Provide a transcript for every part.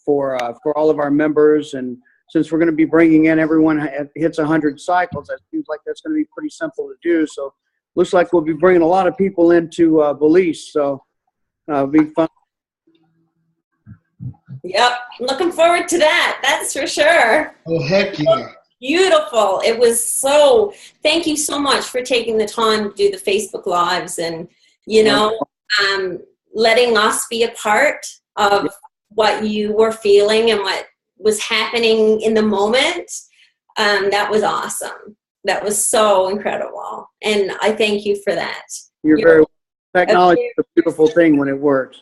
for all of our members. And since we're going to be bringing in everyone hits 100 cycles, that seems like that's going to be pretty simple to do. So looks like we'll be bringing a lot of people into Belize. So it'll be fun. Yep, looking forward to that. That's for sure. Oh, heck yeah. Beautiful. It was so, thank you so much for taking the time to do the Facebook Lives and, you know, letting us be a part of what you were feeling and what was happening in the moment. That was awesome. That was so incredible. And I thank you for that. You're very, technology is a beautiful thing when it works.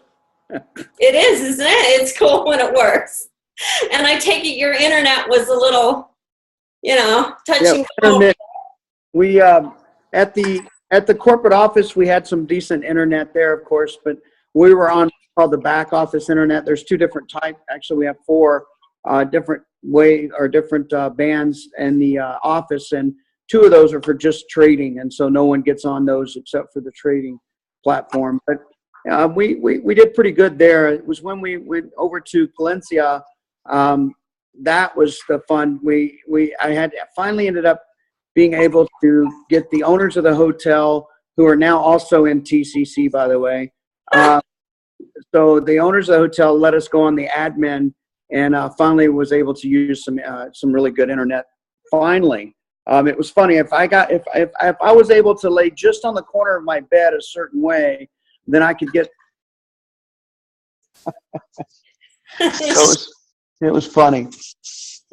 It is, isn't it? It's cool when it works. And I take it your internet was a little, you know, touching. Yeah, we at the corporate office, we had some decent internet there, of course, but we were on called the back office internet. There's two different types. Actually, we have four different bands in the office, and two of those are for just trading, and so no one gets on those except for the trading platform. But we did pretty good there. It was when we went over to Palencia. That was the fun. I had finally ended up being able to get the owners of the hotel, who are now also in TCC, by the way. So the owners of the hotel let us go on the admin, and finally was able to use some really good internet. Finally, it was funny. If I was able to lay just on the corner of my bed a certain way, then I could get. It was funny.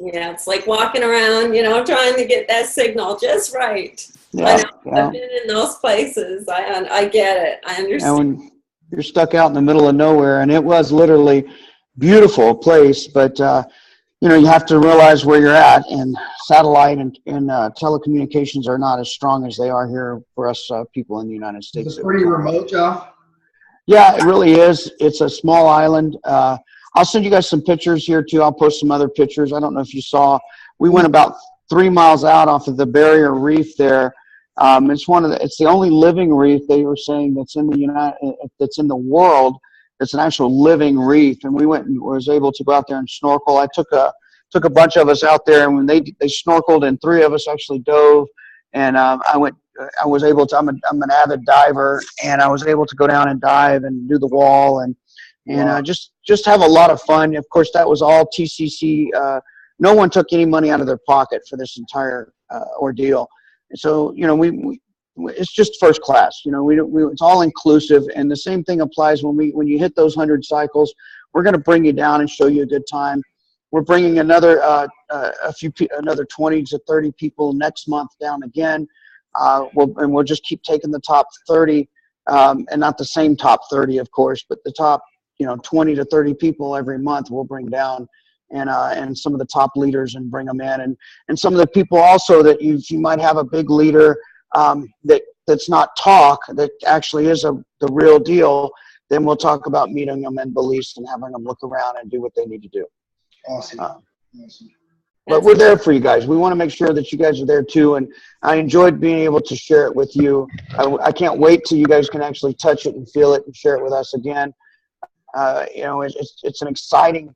Yeah, it's like walking around, you know, trying to get that signal just right. Yeah, I know. I've been in those places. I get it. I understand. And when you're stuck out in the middle of nowhere, and it was literally beautiful place, but you know, you have to realize where you're at, and satellite and telecommunications are not as strong as they are here for us people in the United States. It's pretty remote, Joff. Yeah, it really is. It's a small island. I'll send you guys some pictures here too. I'll post some other pictures. I don't know if you saw. We went about 3 miles out off of the barrier reef there. It's the only living reef they were saying that's in the world. It's an actual living reef, and we went and was able to go out there and snorkel. I took a bunch of us out there, and when they snorkeled, and 3 of us actually dove. And I was able to. I'm an avid diver, and I was able to go down and dive and do the wall and wow. Just have a lot of fun. Of course, that was all TCC. No one took any money out of their pocket for this entire ordeal. And so, you know, it's just first class. You know, it's all inclusive, and the same thing applies when you hit those 100 cycles. We're going to bring you down and show you a good time. We're bringing another 20 to 30 people next month down again. We'll just keep taking the top 30, and not the same top 30, of course, but the top 20 to 30 people every month we'll bring down, and some of the top leaders, and bring them in, and some of the people also that you might have a big leader that's not talk, that actually is the real deal. Then we'll talk about meeting them in Belize and having them look around and do what they need to do. Awesome. But we're there for you guys. We want to make sure that you guys are there too, and I enjoyed being able to share it with you. I can't wait till you guys can actually touch it and feel it and share it with us again. It's an exciting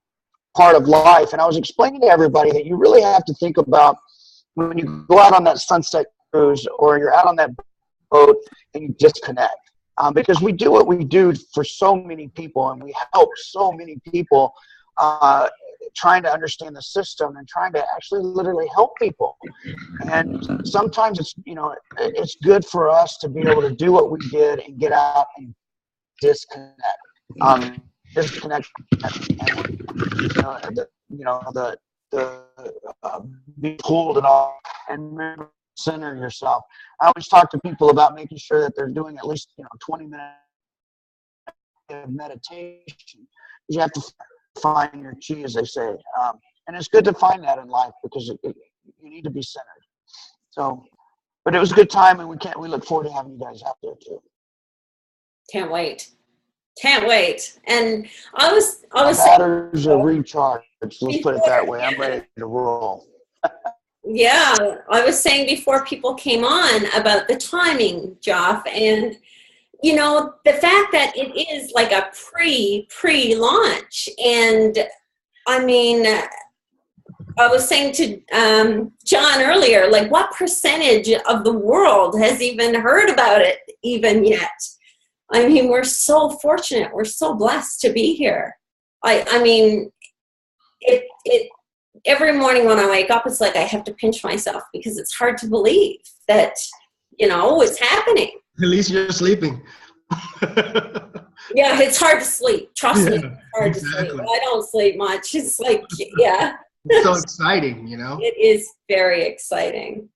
part of life, and I was explaining to everybody that you really have to think about when you go out on that sunset cruise or you're out on that boat and you disconnect, because we do what we do for so many people, and we help so many people trying to understand the system and trying to actually literally help people. And sometimes it's good for us to be able to do what we did and get out and disconnect. Disconnect, be pulled and all, and remember, center yourself. I always talk to people about making sure that they're doing at least 20 minutes of meditation. You have to find your chi, as they say, and it's good to find that in life, because you need to be centered. So, but it was a good time, and we look forward to having you guys out there too. Can't wait. And I was batteries are recharged. Let's put it that way. I'm ready to roll. Yeah, I was saying before people came on about the timing, Joff, and the fact that it is like a pre-launch, and I mean, I was saying to John earlier, like, what percentage of the world has even heard about it even yet? I mean, we're so fortunate. We're so blessed to be here. I mean, every morning when I wake up, it's like I have to pinch myself because it's hard to believe that, it's happening. At least you're sleeping. Yeah, it's hard to sleep. Trust me, Yeah, it's hard to exactly. sleep. I don't sleep much. It's like, yeah. It's so exciting, It is very exciting.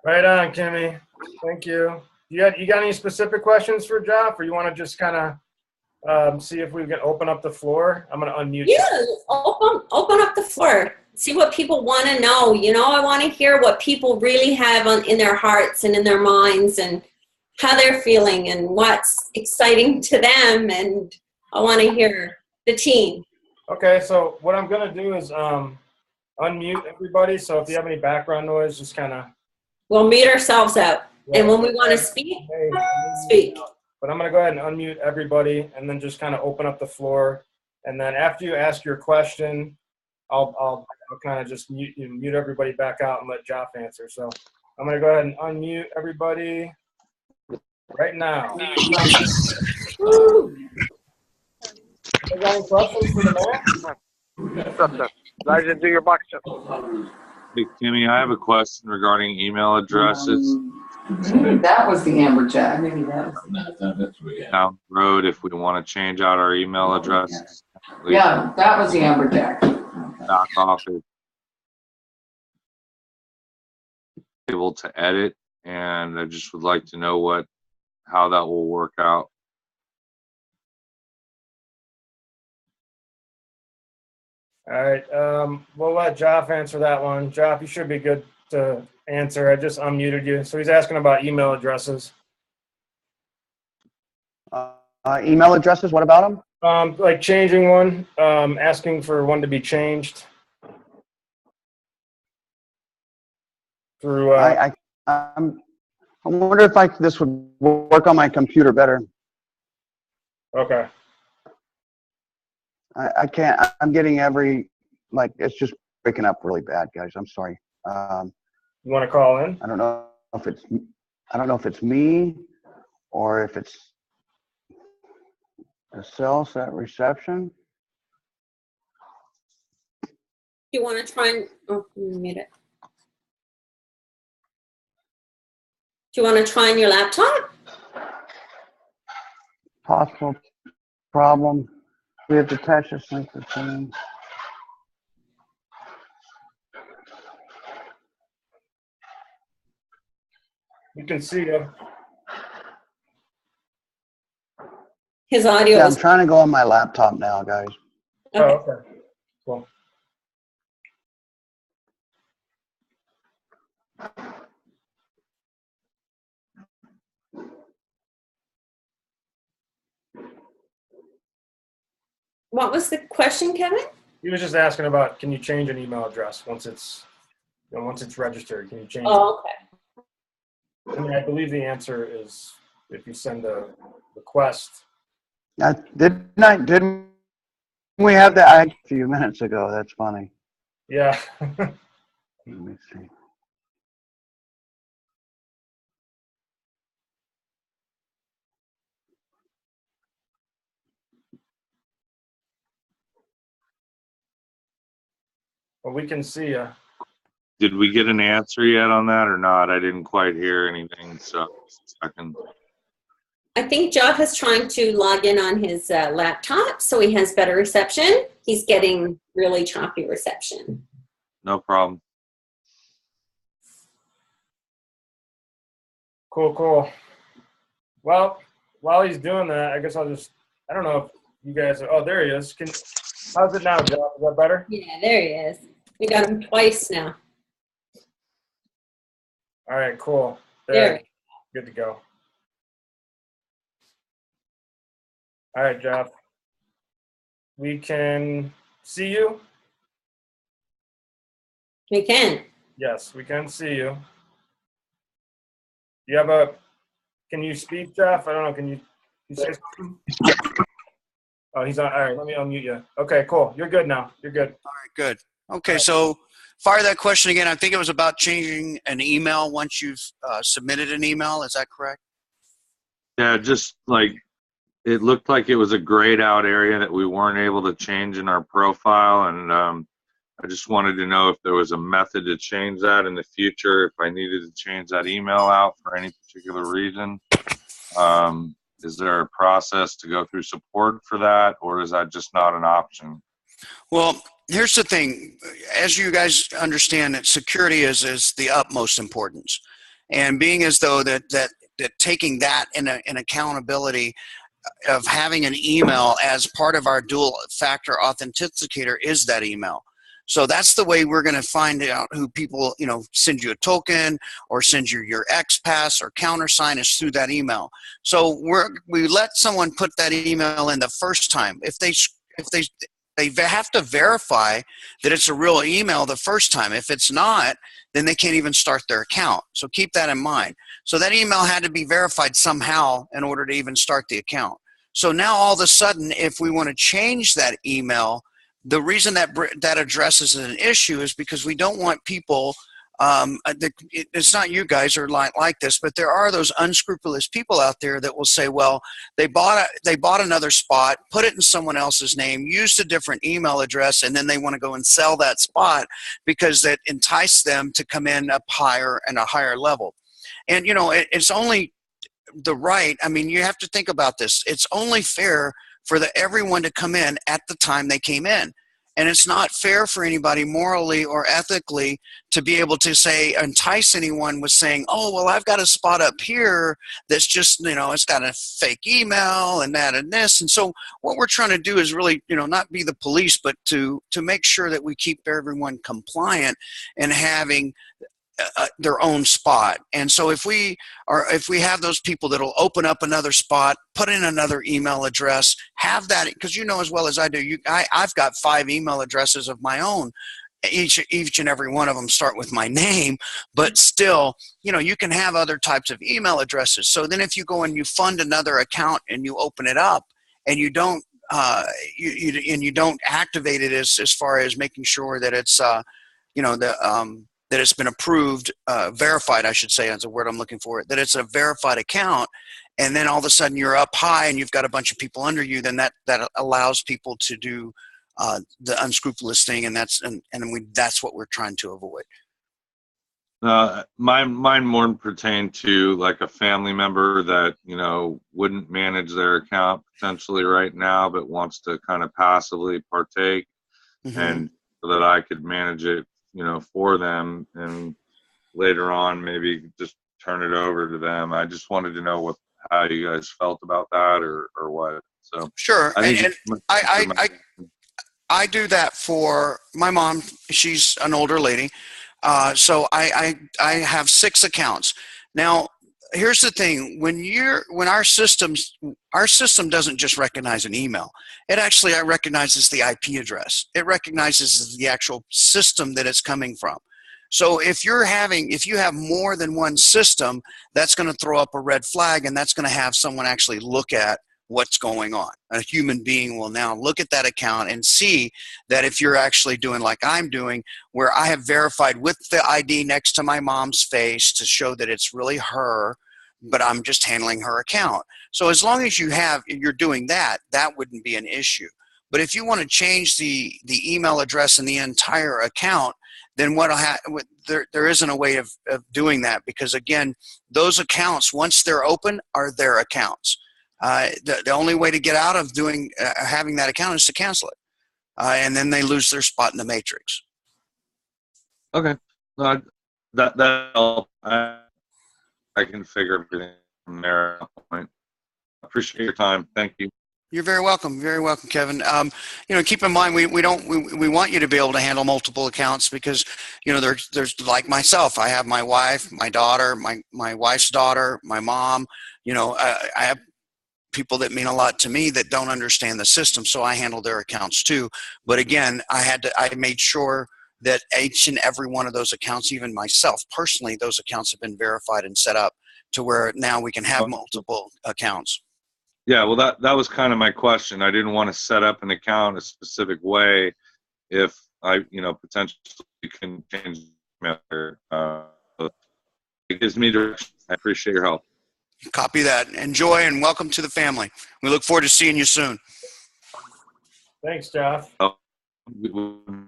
Right on, Kimmy. Thank you. You got any specific questions for Joff, or you want to just kind of see if we can open up the floor? I'm going to unmute you. Yeah, open up the floor. See what people want to know. I want to hear what people really have in their hearts and in their minds, and how they're feeling and what's exciting to them. And I want to hear the team. Okay, so what I'm going to do is unmute everybody. So if you have any background noise, just kind of. We'll mute ourselves out. And when we want to speak, speak. But I'm going to go ahead and unmute everybody and then just kind of open up the floor. And then after you ask your question, I'll kind of just mute everybody back out and let Joff answer. So I'm going to go ahead and unmute everybody right now. Woo. You got any questions for the man? What's up, sir? Glad you do your box check. Hey, Kimmy, I have a question regarding email addresses. Maybe that was the amberjack. Maybe that was Down the road, if we want to change out our email addresses. Yeah, that was the amberjack. Doc off is able to edit, and I just would like to know how that will work out. All right, we'll let Joff answer that one. Joff, you should be good to answer. I just unmuted you. So he's asking about email addresses. Email addresses, what about them? Like changing one, asking for one to be changed. Through, I wonder if this would work on my computer better. okay. I can't. I'm getting it's just breaking up really bad, guys. I'm sorry. You want to call in? I don't know if it's me or if it's the cell set reception. You want to try and mute it. Do you want to try on your laptop? Possible problem. We have to attach this link to the thing. We can see you. His audio Yeah, I'm is trying to go on my laptop now, guys. Oh, okay. Cool. What was the question, Kevin? He was just asking about, can you change an email address once it's registered? Can you change it? Oh, okay. I mean, I believe the answer is if you send a request. Didn't we have that a few minutes ago? That's funny. Yeah. Let me see. Well, we can see you. Did we get an answer yet on that or not? I didn't quite hear anything, so I can. I think Joff is trying to log in on his laptop so he has better reception. He's getting really choppy reception. No problem. Cool. Well, while he's doing that, I guess I don't know if you guys oh, there he is. How's it now, Joff? Is that better? Yeah, there he is. We got him twice now. All right, cool. There. Good to go. All right, Joff. We can see you? We can. Yes, we can see you. Can you speak, Joff? I don't know, can you say something? Oh, he's on. All right, let me unmute you. Okay, cool. You're good now. You're good. All right, good. Okay, so fire that question again. I think it was about changing an email once you've submitted an email. Is that correct? Yeah, just like it looked like it was a grayed out area that we weren't able to change in our profile, and I just wanted to know if there was a method to change that in the future, if I needed to change that email out for any particular reason. Is there a process to go through support for that, or is that just not an option? Well, here's the thing. As you guys understand, that security is the utmost importance. And being as though that taking that in accountability of having an email as part of our dual factor authenticator is that email. So that's the way we're going to find out who people, send you a token or send you your XPass or countersign is through that email. So we let someone put that email in the first time. If they have to verify that it's a real email the first time. If it's not, then they can't even start their account. So keep that in mind. So that email had to be verified somehow in order to even start the account. So now all of a sudden, if we want to change that email, the reason that address is an issue is because we don't want people, it's not you guys are like this, but there are those unscrupulous people out there that will say, well, they bought another spot, put it in someone else's name, used a different email address, and then they want to go and sell that spot because that enticed them to come in up higher and a higher level. And, it's only the right. I mean, you have to think about this. It's only fair for everyone to come in at the time they came in. And it's not fair for anybody morally or ethically to be able to entice anyone with saying, oh, well, I've got a spot up here that's just, it's got a fake email and that and this. And so what we're trying to do is really, not be the police, but to make sure that we keep everyone compliant and having their own spot. And so if we have those people that'll open up another spot, put in another email address, have that, because as well as I do, I've got 5 email addresses of my own. Each and every one of them start with my name, but still, you can have other types of email addresses. So then if you go and you fund another account and you open it up and you don't you don't activate it as far as making sure that it's that it's been approved, verified, I should say, is the word I'm looking for, that it's a verified account, and then all of a sudden you're up high and you've got a bunch of people under you, then that allows people to do the unscrupulous thing, and that's what we're trying to avoid. Mine more pertain to like a family member that, wouldn't manage their account potentially right now, but wants to kind of passively partake, and so that I could manage it, for them, and later on maybe just turn it over to them. I just wanted to know how you guys felt about that, or what. So sure, I do that for my mom. She's an older lady, so I have 6 accounts. Now, here's the thing: when our system doesn't just recognize an email. It actually recognizes the IP address. It recognizes the actual system that it's coming from. So if you have more than one system, that's going to throw up a red flag, and that's going to have someone actually look at what's going on. A human being will now look at that account and see that if you're actually doing like I'm doing, where I have verified with the ID next to my mom's face to show that it's really her, but I'm just handling her account. So as long as you're doing that, that wouldn't be an issue. But if you want to change the email address and the entire account, then there isn't a way of doing that, because again, those accounts, once they're open, are their accounts. The only way to get out of having that account is to cancel it, and then they lose their spot in the matrix. Okay, that helped. I can figure everything from there at that point. I appreciate your time. Thank you. You're very welcome. Very welcome, Kevin. Keep in mind, we want you to be able to handle multiple accounts, because, there's like myself. I have my wife, my daughter, my wife's daughter, my mom. I have people that mean a lot to me that don't understand the system, so I handle their accounts too. But again, I made sure that each and every one of those accounts, even myself personally, those accounts have been verified and set up to where now we can have multiple accounts. Yeah, well, that was kind of my question. I didn't want to set up an account a specific way if I, potentially can change matter. It gives me direction. I appreciate your help. Copy that. Enjoy and welcome to the family. We look forward to seeing you soon. Thanks, Joff. We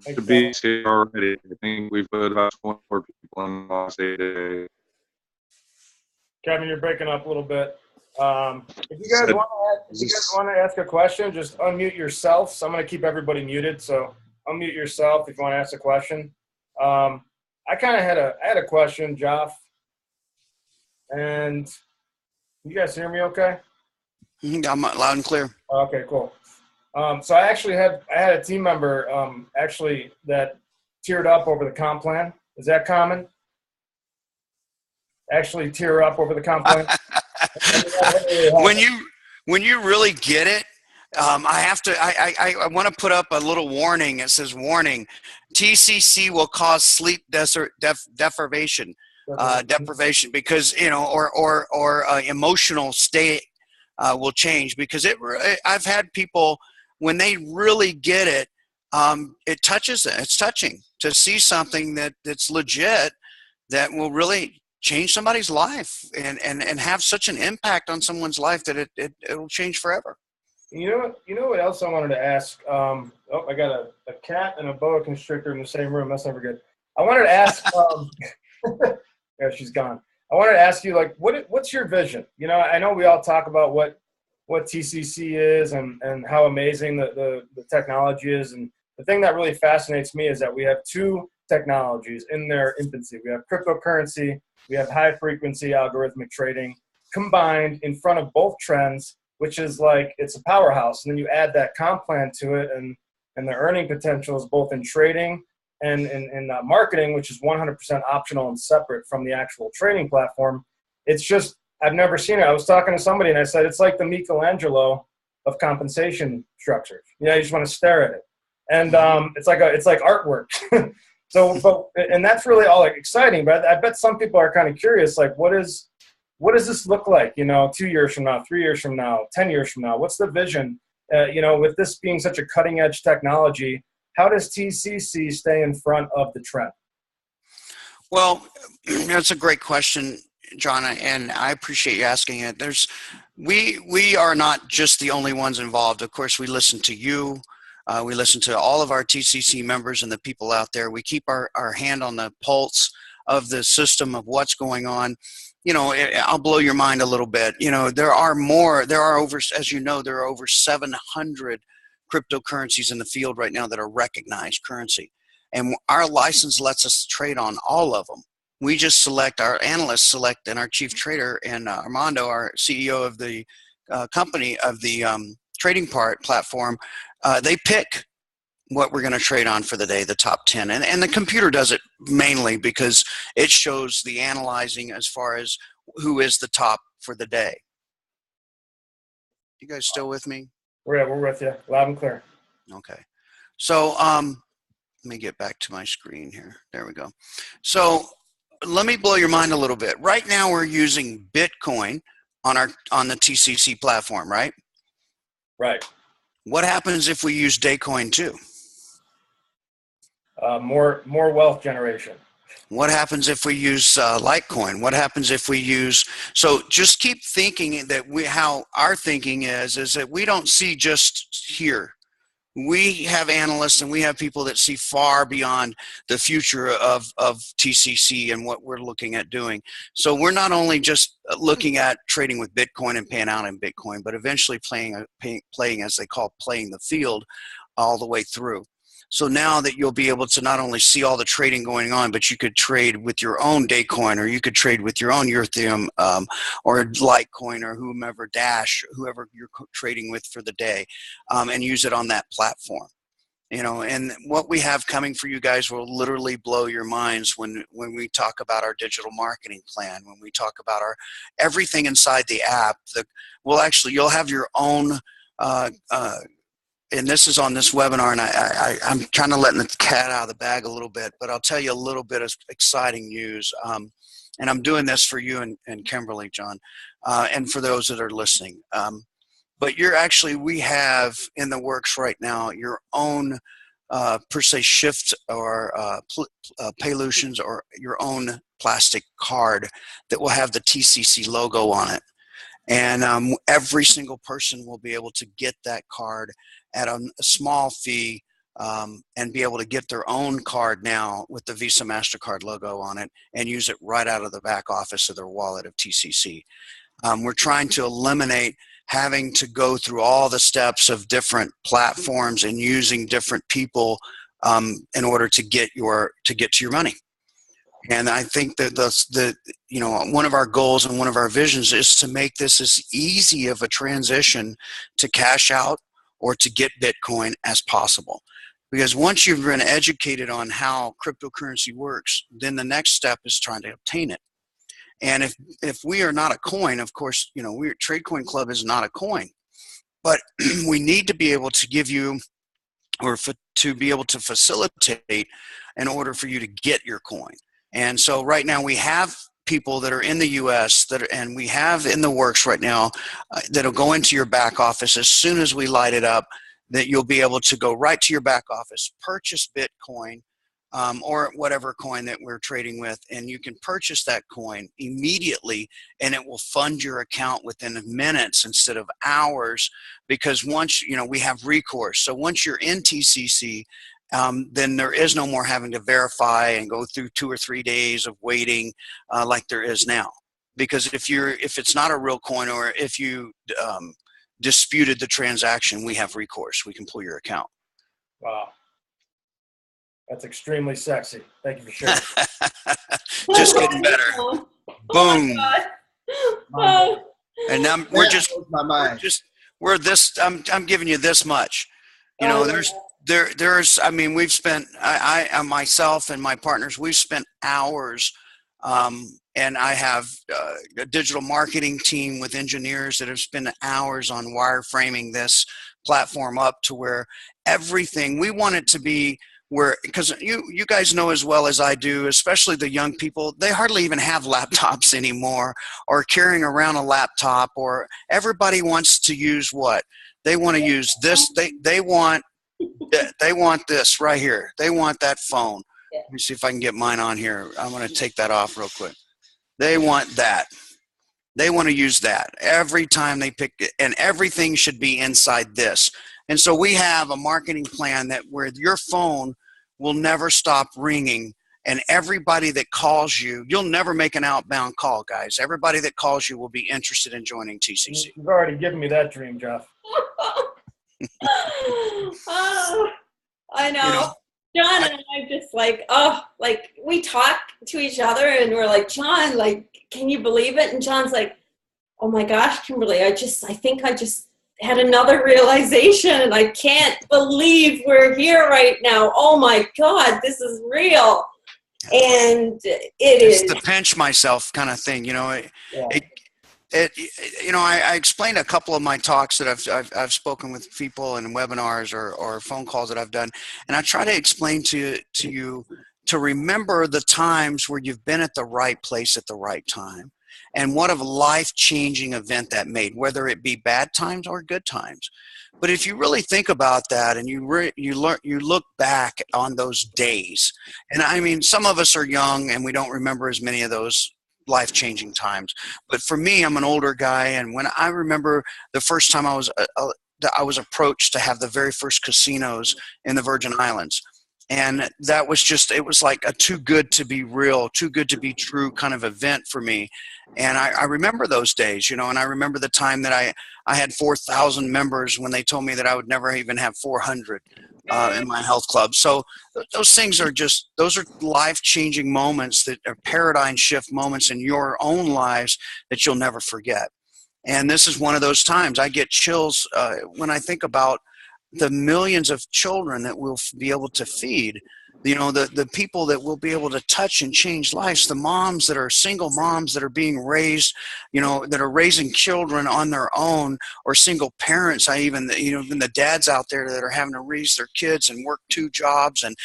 should be here already. I think we've put about 24 people in the last 8 days. Kevin, you're breaking up a little bit. If you guys want to ask a question, just unmute yourself. So I'm going to keep everybody muted. So unmute yourself if you want to ask a question. I kind of had a question, Joff. And you guys hear me okay? I'm loud and clear. Okay, cool. So I had a team member actually that teared up over the comp plan. Is that common? Actually tear up over the comp plan? when you really get it, I want to put up a little warning. It says, warning, TCC will cause sleep deprivation, because, or emotional state will change, because I've had people, when they really get it, it touches it. It's touching to see something that's legit, that will really change somebody's life and have such an impact on someone's life that it'll change forever. You know what else I wanted to ask? I got a cat and a boa constrictor in the same room. That's never good. I wanted to ask. Yeah, she's gone. I wanted to ask you, like, what's your vision? I know we all talk about what TCC is and how amazing the technology is, and the thing that really fascinates me is that we have two technologies in their infancy. We have cryptocurrency, we have high frequency algorithmic trading combined in front of both trends, which is like, it's a powerhouse. And then you add that comp plan to it, and the earning potential is both in trading and in marketing, which is 100% optional and separate from the actual trading platform. It's just, I've never seen it. I was talking to somebody and I said, it's like the Michelangelo of compensation structures. You just want to stare at it. And it's like artwork. And that's really all exciting, but I bet some people are kind of curious, like, what does this look like, 2 years from now, 3 years from now, 10 years from now? What's the vision? With this being such a cutting edge technology, how does TCC stay in front of the trend? Well, that's a great question, John, and I appreciate you asking it. We are not just the only ones involved. Of course, we listen to you. We listen to all of our TCC members and the people out there. We keep our hand on the pulse of the system, of what's going on. I'll blow your mind a little bit. There are over 700 cryptocurrencies in the field right now that are recognized currency. And our license lets us trade on all of them. We just select, our analysts select, and our chief trader, and Armando, our CEO of the company, of the trading platform, they pick what we're going to trade on for the day, the top 10. And the computer does it mainly because it shows the analyzing as far as who is the top for the day. You guys still with me? We're with you, loud and clear. Okay. So let me get back to my screen here. There we go. So let me blow your mind a little bit. Right now we're using Bitcoin on the TCC platform, right? Right. What happens if we use Daycoin too? More wealth generation. What happens if we use Litecoin? What happens if we use, so just keep thinking that how our thinking is that we don't see just here. We have analysts and we have people that see far beyond the future of TCC and what we're looking at doing. So we're not only just looking at trading with Bitcoin and paying out in Bitcoin, but eventually playing, as they call, playing the field all the way through. So now that you'll be able to not only see all the trading going on, but you could trade with your own Daycoin, or you could trade with your own Ethereum, or Litecoin, or whomever, Dash, whoever you're trading with for the day, and use it on that platform. And what we have coming for you guys will literally blow your minds when we talk about our digital marketing plan, when we talk about our everything inside the app. You'll have your own. And this is on this webinar, and I'm kind of letting the cat out of the bag a little bit, but I'll tell you a little bit of exciting news. And I'm doing this for you and Kimberly, John, and for those that are listening. but we have in the works right now your own per se shift or Paylutions or your own plastic card that will have the TCC logo on it. And every single person will be able to get that card at a small fee and be able to get their own card now with the Visa MasterCard logo on it and use it right out of the back office of their wallet of TCC. We're trying to eliminate having to go through all the steps of different platforms and using different people in order to get to your money. And I think that one of our goals and one of our visions is to make this as easy of a transition to cash out or to get Bitcoin as possible. Because once you've been educated on how cryptocurrency works, then the next step is trying to obtain it. And if we are not a coin, of course, TradeCoin Club is not a coin, but we need to be able to give you to be able to facilitate in order for you to get your coin. And so right now we have people that are in the US and we have in the works right now that'll go into your back office as soon as we light it up, that you'll be able to go right to your back office, purchase Bitcoin or whatever coin that we're trading with, and you can purchase that coin immediately and it will fund your account within minutes instead of hours, because once we have recourse. So once you're in TCC, then there is no more having to verify and go through 2 or 3 days of waiting like there is now. Because if it's not a real coin, or if you disputed the transaction, we have recourse. We can pull your account. Wow. That's extremely sexy. Thank you for sharing. Just getting better. Oh Boom. my God. And now we're this. I'm giving you this much. There's. I mean, we've spent. I myself and my partners. We've spent hours. And I have a digital marketing team with engineers that have spent hours on wireframing this platform up to where everything we want it to be. Because you guys know as well as I do, especially the young people, they hardly even have laptops anymore or carrying around a laptop, or everybody wants to use what? They want to use this. They want this right here. They want that phone. Let me see if I can get mine on here. I'm going to take that off real quick. They want that. They want to use that every time they pick it, and everything should be inside this. And so we have a marketing plan that where your phone will never stop ringing, and everybody that calls you, you'll never make an outbound call, guys. Everybody that calls you will be interested in joining TCC. You've already given me that dream, Joff. Oh, I know. John and I just we talk to each other and we're like, John, can you believe it? And John's like, oh my gosh, Kimberly, I think I just had another realization, and I can't believe we're here right now. Oh my God, this is real. And it's the pinch myself kind of thing, I explained a couple of my talks that I've spoken with people in webinars or phone calls that I've done, and I try to explain to you to remember the times where you've been at the right place at the right time, and what a life-changing event that made, whether it be bad times or good times. But if you really think about that and you look back on those days, and I mean, some of us are young and we don't remember as many of those life-changing times. But for me, I'm an older guy, and when I remember the first time I was approached to have the very first casinos in the Virgin Islands. And that was it was like a too good to be real, too good to be true kind of event for me. And I remember those days, and I remember the time that I had 4,000 members when they told me that I would never even have 400 in my health club. So those things are those are life-changing moments that are paradigm shift moments in your own lives that you'll never forget. And this is one of those times. I get chills when I think about the millions of children that we'll be able to feed, the people that will be able to touch and change lives, the moms that are single moms that are being raised, that are raising children on their own, or single parents. Even the dads out there that are having to raise their kids and work 2 jobs and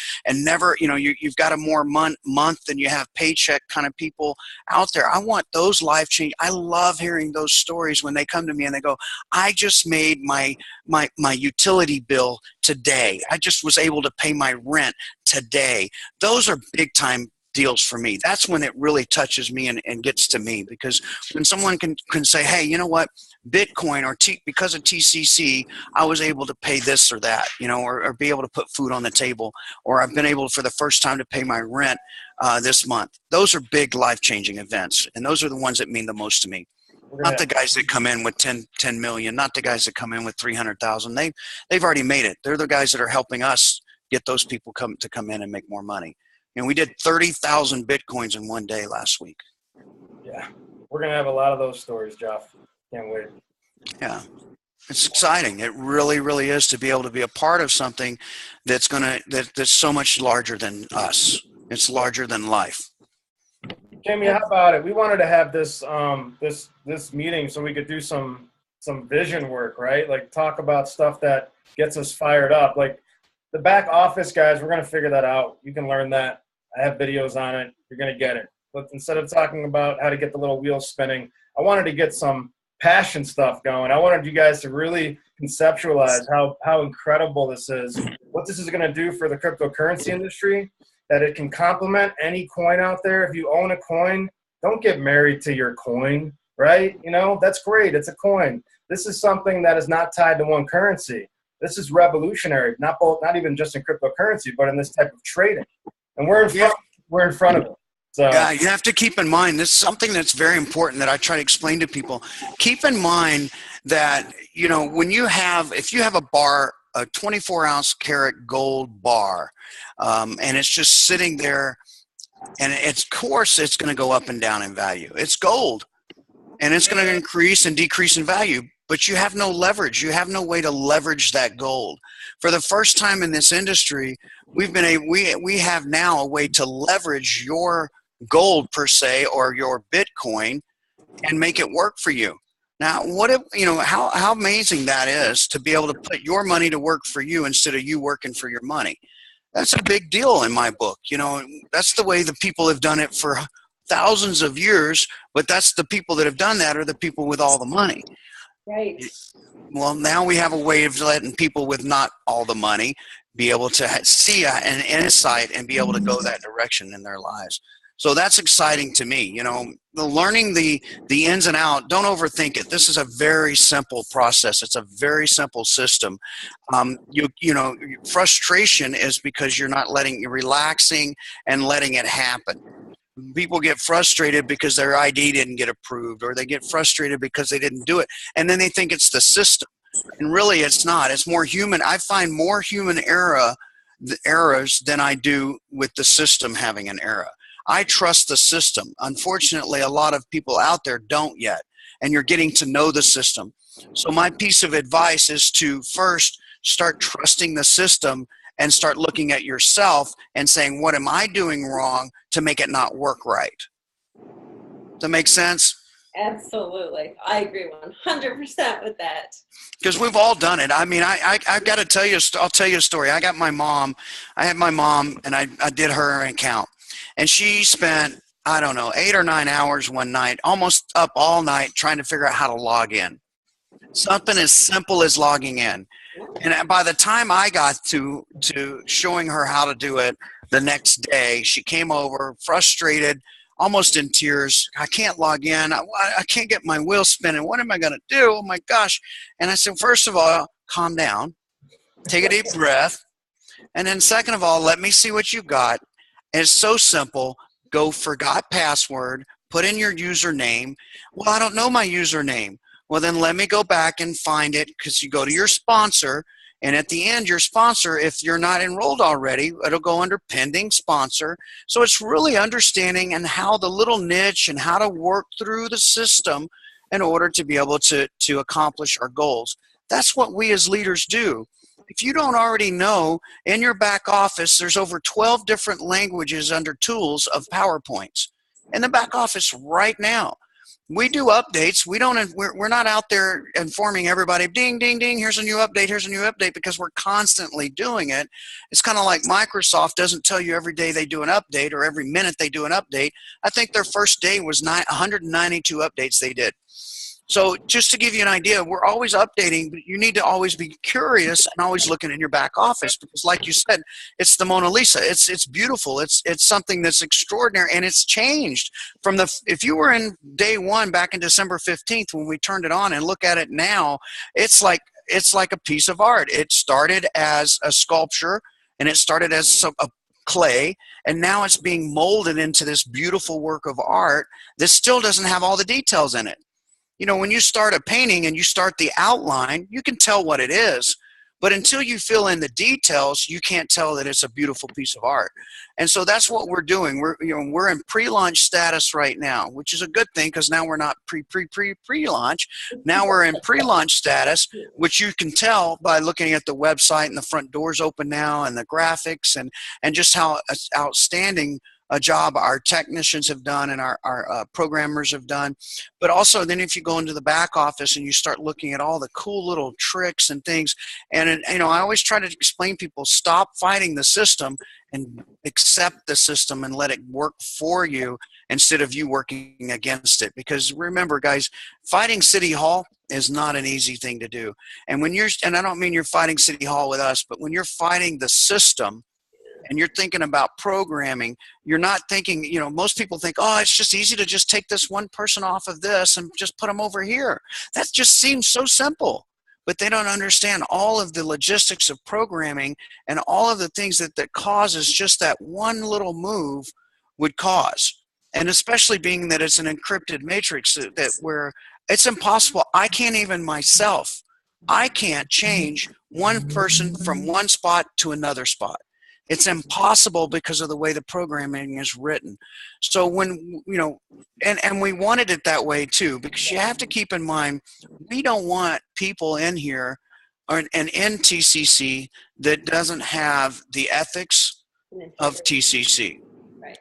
never, you've got a more month than you have paycheck kind of people out there. I want those life change. I love hearing those stories when they come to me and they go, I just made my utility bill today. I just was able to pay my rent today. Those are big time deals for me. That's when it really touches me and gets to me, because when someone can say, hey, you know what, Bitcoin or because of TCC, I was able to pay this or that, or be able to put food on the table, or I've been able for the first time to pay my rent this month. Those are big life-changing events, and those are the ones that mean the most to me. Not the guys that come in with 10 million, not the guys that come in with 300,000. They've already made it. They're the guys that are helping us get those people come in and make more money. We did 30,000 Bitcoins in one day last week. Yeah. We're going to have a lot of those stories, Joff. Can't wait. Yeah. It's exciting. It really, really is, to be able to be a part of something that's so much larger than us. It's larger than life. Kimmy, how about it? We wanted to have this this meeting so we could do some vision work, right? Like talk about stuff that gets us fired up. Like the back office guys, we're going to figure that out. You can learn that. I have videos on it. You're going to get it. But instead of talking about how to get the little wheels spinning, I wanted to get some passion stuff going. I wanted you guys to really conceptualize how incredible this is, what this is going to do for the cryptocurrency industry, that it can complement any coin out there. If you own a coin, don't get married to your coin, right? That's great. It's a coin. This is something that is not tied to one currency. This is revolutionary, not even just in cryptocurrency, but in this type of trading. And we're in front of it. So yeah, you have to keep in mind, this is something that's very important that I try to explain to people. Keep in mind that, if you have a bar, a 24-ounce karat gold bar, and it's just sitting there, and of course it's going to go up and down in value. It's gold, and it's going to increase and decrease in value, but you have no leverage. You have no way to leverage that gold. For the first time in this industry, we have now a way to leverage your gold per se, or your Bitcoin, and make it work for you. Now, how amazing that is, to be able to put your money to work for you instead of you working for your money. That's a big deal in my book. That's the way the people have done it for thousands of years, but that's the people that have done that are the people with all the money. Right. Well, now we have a way of letting people with not all the money be able to see an insight and be able to go that direction in their lives. So that's exciting to me. Learning the ins and out. Don't overthink it. This is a very simple process. It's a very simple system. Frustration is because you're relaxing and letting it happen. People get frustrated because their ID didn't get approved, or they get frustrated because they didn't do it, and then they think it's the system. And really, it's not. It's more human. I find more human errors than I do with the system having an error. I trust the system. Unfortunately, a lot of people out there don't yet, and you're getting to know the system. So my piece of advice is to first start trusting the system and start looking at yourself and saying, what am I doing wrong to make it not work right? Does that make sense? Absolutely. I agree 100% with that. Because we've all done it. I mean, I've got to tell you, I'll tell you a story. I had my mom, and I did her account. And she spent, 8 or 9 hours one night, almost up all night, trying to figure out how to log in. Something as simple as logging in. And by the time I got to showing her how to do it the next day, she came over frustrated, almost in tears. I can't log in. I can't get my wheel spinning. What am I going to do? Oh my gosh. And I said, first of all, calm down, take a deep breath. And then second of all, let me see what you got. And it's so simple. Go forgot password, put in your username. Well, I don't know my username. Well, then let me go back and find it, because you go to your sponsor, and at the end, your sponsor, if you're not enrolled already, it'll go under pending sponsor. So it's really understanding and how the little niche and how to work through the system in order to be able to accomplish our goals. That's what we as leaders do. If you don't already know, in your back office, there's over 12 different languages under tools of PowerPoints in the back office right now. We do updates. We're not out there informing everybody, ding, ding, ding, here's a new update, because we're constantly doing it. It's kind of like Microsoft doesn't tell you every day they do an update or every minute they do an update. I think their first day was 192 updates they did. So just to give you an idea, we're always updating, but you need to always be curious and always looking in your back office, because like you said, it's the Mona Lisa. It's beautiful. It's something that's extraordinary, and it's changed from if you were in day one back in December 15th when we turned it on and look at it now, it's like a piece of art. It started as a sculpture, and it started as a clay, and now it's being molded into this beautiful work of art that still doesn't have all the details in it. You know, when you start a painting and you start the outline, you can tell what it is. But until you fill in the details, you can't tell that it's a beautiful piece of art. And so that's what we're doing. We're in pre-launch status right now, which is a good thing, because now we're not pre-launch. Now we're in pre-launch status, which you can tell by looking at the website, and the front doors open now, and the graphics, and just how outstanding a job our technicians have done and our programmers have done. But also then if you go into the back office and you start looking at all the cool little tricks and things, and I always try to explain people, stop fighting the system and accept the system and let it work for you instead of you working against it. Because remember, guys, fighting City Hall is not an easy thing to do. And and I don't mean you're fighting City Hall with us, but when you're fighting the system, and you're thinking about programming, you're not thinking, most people think, oh, it's just easy to just take this one person off of this and just put them over here. That just seems so simple. But they don't understand all of the logistics of programming and all of the things that causes just that one little move would cause. And especially being that it's an encrypted matrix where it's impossible. I can't even myself, I can't change one person from one spot to another spot. It's impossible because of the way the programming is written. So when, and we wanted it that way too, because you have to keep in mind, we don't want people in here and in TCC that doesn't have the ethics of TCC. Right.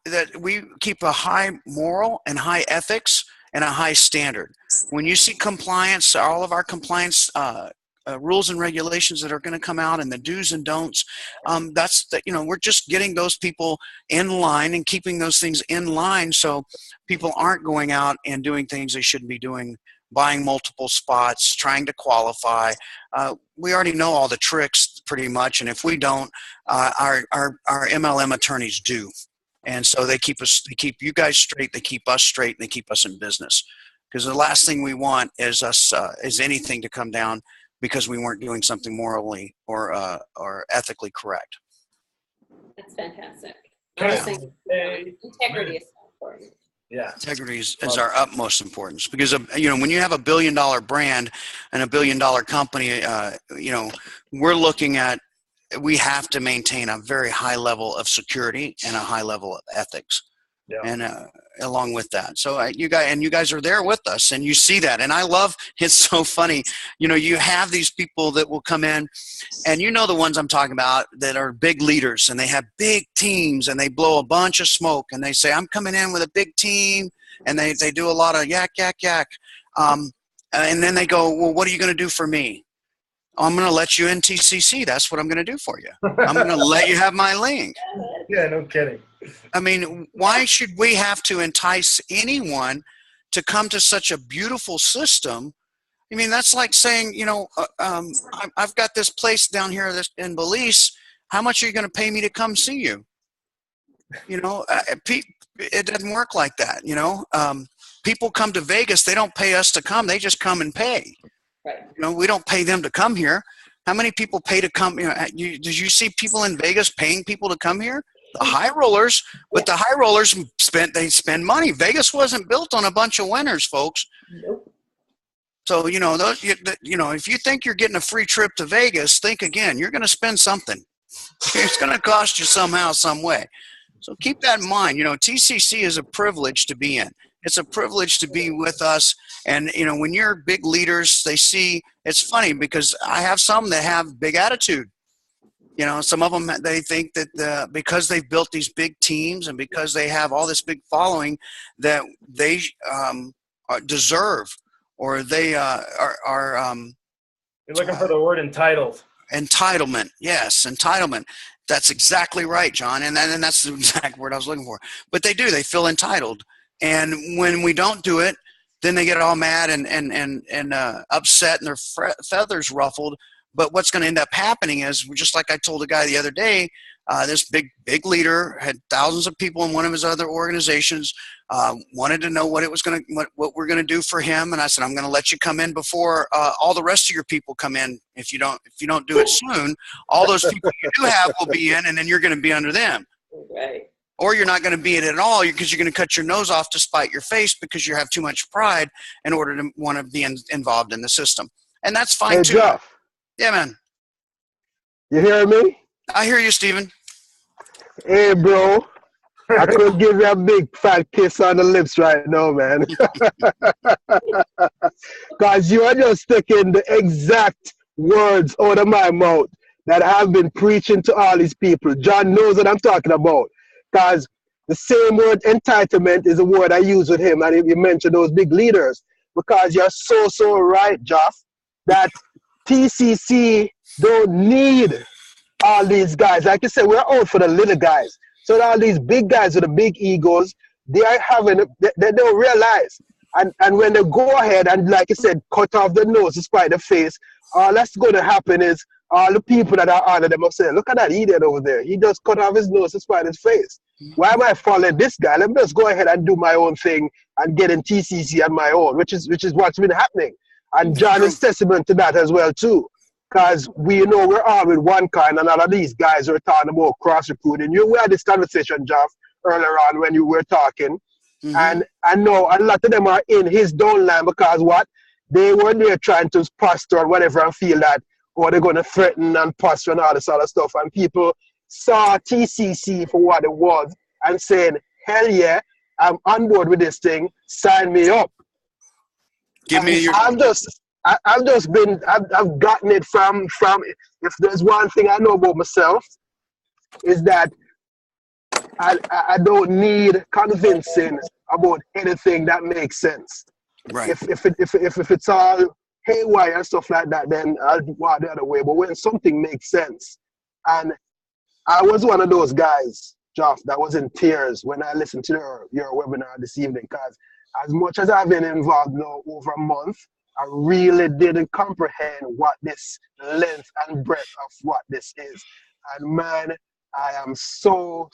That we keep a high moral and high ethics and a high standard. When you see compliance, all of our compliance rules and regulations that are going to come out, and the do's and don'ts, we're just getting those people in line and keeping those things in line, so people aren't going out and doing things they shouldn't be doing, buying multiple spots, trying to qualify. We already know all the tricks pretty much, and if we don't, our MLM attorneys do. And so they keep you guys straight, they keep us straight, and they keep us in business. Because the last thing we want is anything to come down because we weren't doing something morally or ethically correct. That's fantastic. Integrity is so important. Yeah. Integrity is our utmost importance, because when you have $1 billion brand and $1 billion company, we're looking at, we have to maintain a very high level of security and a high level of ethics. Yeah. And along with that, so you guys are there with us, and you see that, and I love. It's so funny, you have these people that will come in, and the ones I'm talking about, that are big leaders, and they have big teams, and they blow a bunch of smoke, and they say, I'm coming in with a big team, and they do a lot of yak, and then they go, well, what are you going to do for me? I'm going to let you in TCC. That's what I'm going to do for you. I'm going to let you have my link. Yeah, no kidding. I mean, why should we have to entice anyone to come to such a beautiful system? I mean, that's like saying, I've got this place down here in Belize. How much are you going to pay me to come see you? It doesn't work like that. People come to Vegas. They don't pay us to come. They just come and pay. Right. We don't pay them to come here. How many people pay to come? Did you see people in Vegas paying people to come here? The high rollers, but the high rollers spend money. Vegas wasn't built on a bunch of winners, folks. Nope. So if you think you're getting a free trip to Vegas, think again. You're going to spend something. It's going to cost you somehow, some way. So keep that in mind. TCC is a privilege to be in. it's a privilege to be with us. And, you know, when you're big leaders, they see, it's funny because I have some that have big attitude. You know, some of them, they think that because they've built these big teams and because they have all this big following that they deserve, or they are You're looking for the word entitled. entitlement. Yes, entitlement. That's exactly right, John. And that's the exact word I was looking for. But they do. They feel entitled. And when we don't do it, then they get all mad and upset and their feathers ruffled. But what's going to end up happening is, just like I told a guy the other day, this big leader had thousands of people in one of his other organizations, wanted to know what we're going to do for him. And I said, I'm going to let you come in before all the rest of your people come in. If you don't do it soon, all those people you do have will be in, and then you're going to be under them. Right. Or you're not going to be in it at all because you're going to cut your nose off to spite your face because you have too much pride in order to want to be involved in the system. And that's fine Hey, too. Joff, Yeah, man. you hear me? I hear you, Steven. Hey, bro. I could give you a big fat kiss on the lips right now, man. Because you are just taking the exact words out of my mouth that I've been preaching to all these people. John knows what I'm talking about. Because the same word entitlement is a word I use with him. And you mentioned those big leaders. Because you're so right, Joff, that TCC don't need all these guys. Like you said, we're out for the little guys. So all these big guys with the big egos, they don't realize. And when they go ahead and, like you said, cut off the nose despite the face, all that's going to happen is all the people that are under them will say, look at that idiot over there. He just cut off his nose despite his face. Why am I following this guy? Let me just go ahead and do my own thing and get in TCC on my own, which is what's been happening. And John is testament to that as well, too. Because we're all with one kind, and all of these guys are talking about cross-recruiting. We had this conversation, Joff, earlier on when you were talking. Mm-hmm. And I know a lot of them are in his downline because what? They were there trying to posture or whatever and feel that, they're going to threaten and posture and all this other stuff. And people saw TCC for what it was and saying, hell yeah, I'm on board with this thing, sign me up. Give me your... I've gotten it from, if there's one thing I know about myself, is that I don't need convincing about anything that makes sense. Right. If it's all haywire and stuff like that, then I'll walk the other way. But when something makes sense, and I was one of those guys, Joff, that was in tears when I listened to your webinar this evening, because as much as I've been involved now over a month, I really didn't comprehend what this length and breadth of what this is. And man, I am so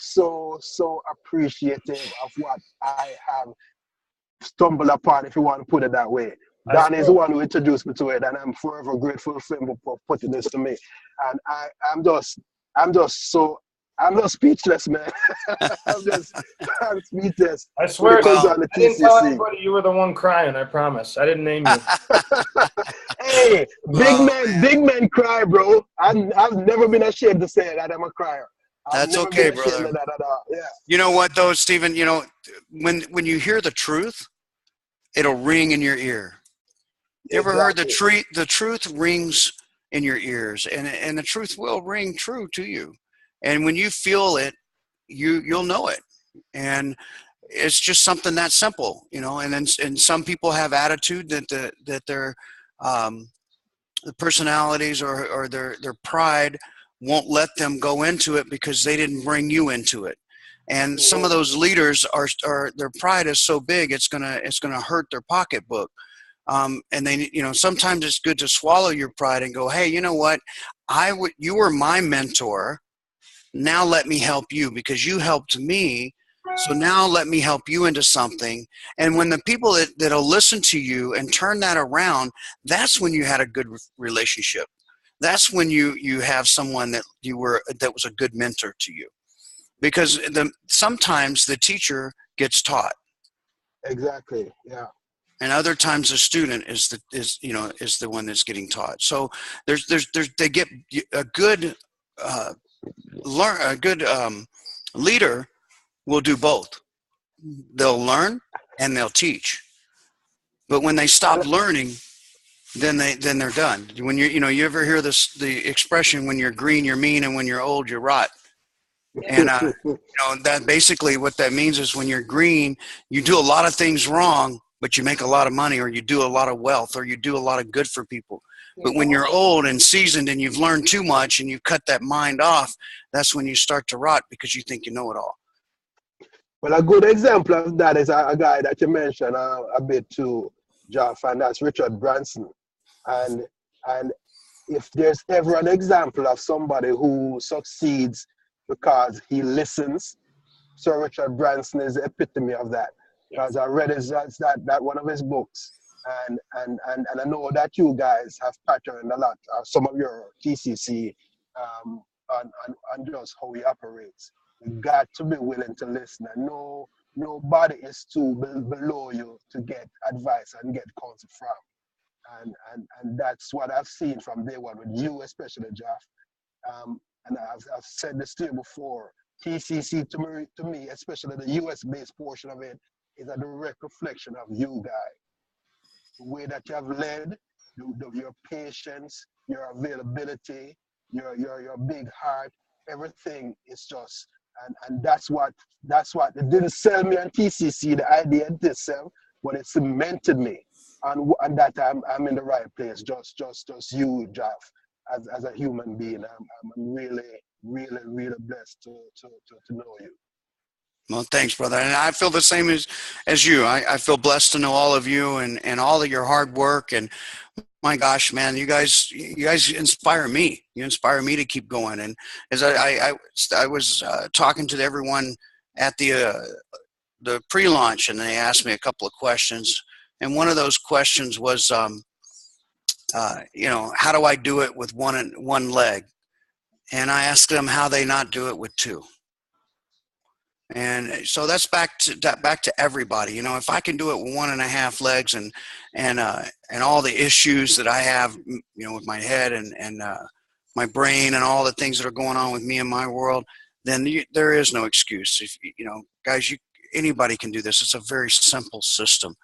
appreciative of what I have stumbled upon, if you want to put it that way. Dan is the one who introduced me to it, and I'm forever grateful for him for putting this to me. And I'm just speechless, man. I'm speechless. I swear, I didn't tell anybody you were the one crying. I promise. I didn't name you. Hey, big men cry, bro. I've never been ashamed to say that I'm a crier. That's okay, brother. Yeah. You know what, though, Stephen? You know, when you hear the truth, it'll ring in your ear. You ever heard the truth rings in your ears, and the truth will ring true to you. And when you feel it, you'll know it. And it's just something that simple, you know. And some people have attitude that their the personalities or their pride won't let them go into it because they didn't bring you into it. And some of those leaders are their pride is so big it's gonna hurt their pocketbook. And they, you know, sometimes it's good to swallow your pride and go, hey, you know what? You were my mentor. Now let me help you because you helped me. So now let me help you into something. And when the people that'll listen to you and turn that around, that's when you had a good relationship. That's when you have someone that was a good mentor to you. Because sometimes the teacher gets taught. Exactly. Yeah. And other times the student is the one that's getting taught. So they get a good leader will do both. They'll learn and they'll teach. But when they stop learning, then they're done. When you ever hear the expression, when you're green, you're mean, and when you're old, you're rot. And that basically what that means is when you're green, you do a lot of things wrong, but you make a lot of money, or you do a lot of wealth, or you do a lot of good for people. But when you're old and seasoned and you've learned too much and you cut that mind off, that's when you start to rot because you think you know it all. Well, a good example of that is a guy that you mentioned a bit too, Joff, and that's Richard Branson. And if there's ever an example of somebody who succeeds because he listens, Sir Richard Branson is the epitome of that. Because I read that one of his books. And I know that you guys have patterned a lot of some of your TCC on just how he operates. You got to be willing to listen, and nobody is too below you to get advice and get counsel from. And that's what I've seen from day one with you, especially, Joff. And I've said this to you before. TCC to me, especially the US-based portion of it, is a direct reflection of you guys. The way that you have led, your patience, your availability, your big heart, everything is just, and that's what it didn't sell me on TCC. The idea did sell, but it cemented me, and that I'm in the right place. Just you, Joff, as a human being. I'm really, really, really blessed to know you. Well, thanks, brother. And I feel the same as you. I feel blessed to know all of you and all of your hard work. And my gosh, man, you guys inspire me. You inspire me to keep going. And as I was talking to everyone at the pre-launch, and they asked me a couple of questions. And one of those questions was, how do I do it with one leg? And I asked them how they not do it with two. And so that's back to everybody. If I can do it with 1.5 legs and all the issues that I have, with my head and my brain and all the things that are going on with me in my world, then there is no excuse. If guys, anybody can do this. It's a very simple system.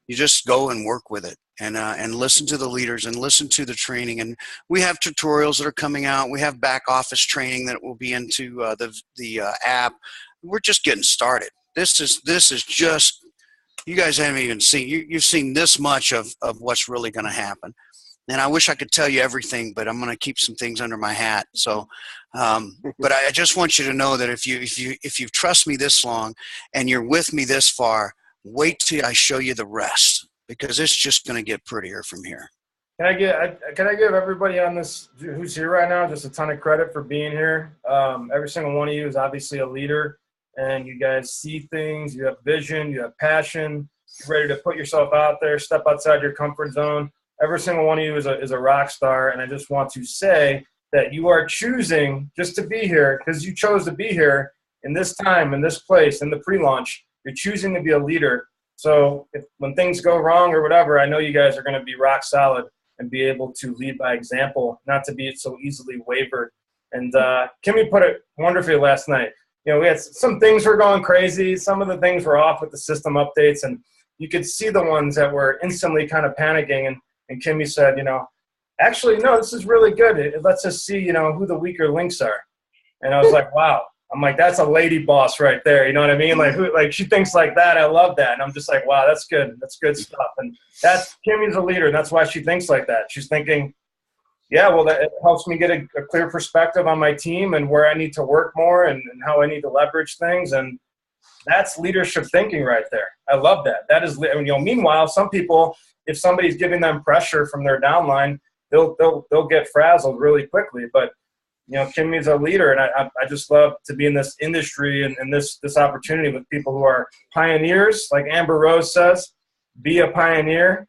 You just go and work with it and listen to the leaders and listen to the training. And we have tutorials that are coming out. We have back office training that will be into the app. We're just getting started. This is just, you guys haven't even seen, you've seen this much of what's really going to happen. And I wish I could tell you everything, but I'm going to keep some things under my hat. So, but I just want you to know that if you trust me this long and you're with me this far, wait till I show you the rest, because it's just going to get prettier from here. Can I give everybody on this who's here right now just a ton of credit for being here? Every single one of you is obviously a leader, and you guys see things, you have vision, you have passion, you're ready to put yourself out there, step outside your comfort zone. Every single one of you is a rock star, and I just want to say that you are choosing just to be here because you chose to be here in this time, in this place, in the pre-launch. You're choosing to be a leader. So when things go wrong or whatever, I know you guys are going to be rock solid and be able to lead by example, not to be so easily wavered. And Kimmy put it wonderfully last night. We had some things were going crazy. Some of the things were off with the system updates, and you could see the ones that were instantly kind of panicking. And Kimmy said, actually, no, this is really good. It lets us see, who the weaker links are. And I was like, wow. I'm like, that's a lady boss right there. You know what I mean? Like she thinks like that. I love that. And I'm just like, wow, that's good. That's good stuff. And that's Kimmy's a leader. And that's why she thinks like that. She's thinking, yeah, well, that it helps me get a clear perspective on my team and where I need to work more and how I need to leverage things. And that's leadership thinking right there. I love that. That is, meanwhile, some people, if somebody's giving them pressure from their downline, they'll get frazzled really quickly. But Kimmy's a leader, and I just love to be in this industry and this opportunity with people who are pioneers, like Amber Rose says, be a pioneer.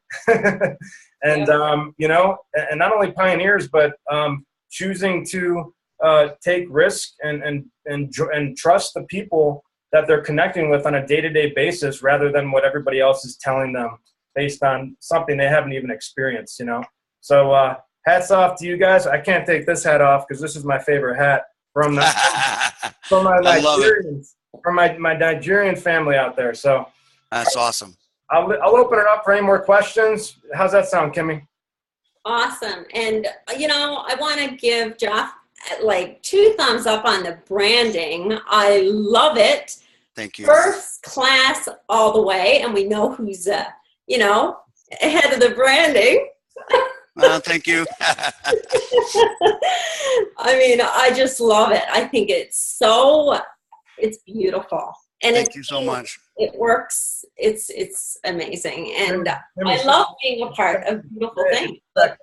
And, and not only pioneers, but choosing to take risk and trust the people that they're connecting with on a day-to-day basis rather than what everybody else is telling them based on something they haven't even experienced, So hats off to you guys. I can't take this hat off because this is my favorite hat from my Nigerians, from my Nigerian family out there. So That's awesome. I'll open it up for any more questions. How's that sound, Kimmy? Awesome. And, you know, I want to give Joff like 2 thumbs up on the branding. I love it. Thank you. First class all the way. And we know who's, you know, ahead of the branding. Thank you. I mean, I just love it. I think it's beautiful. And Thank you so much. It works. It's amazing. And I love being a part of beautiful things. Like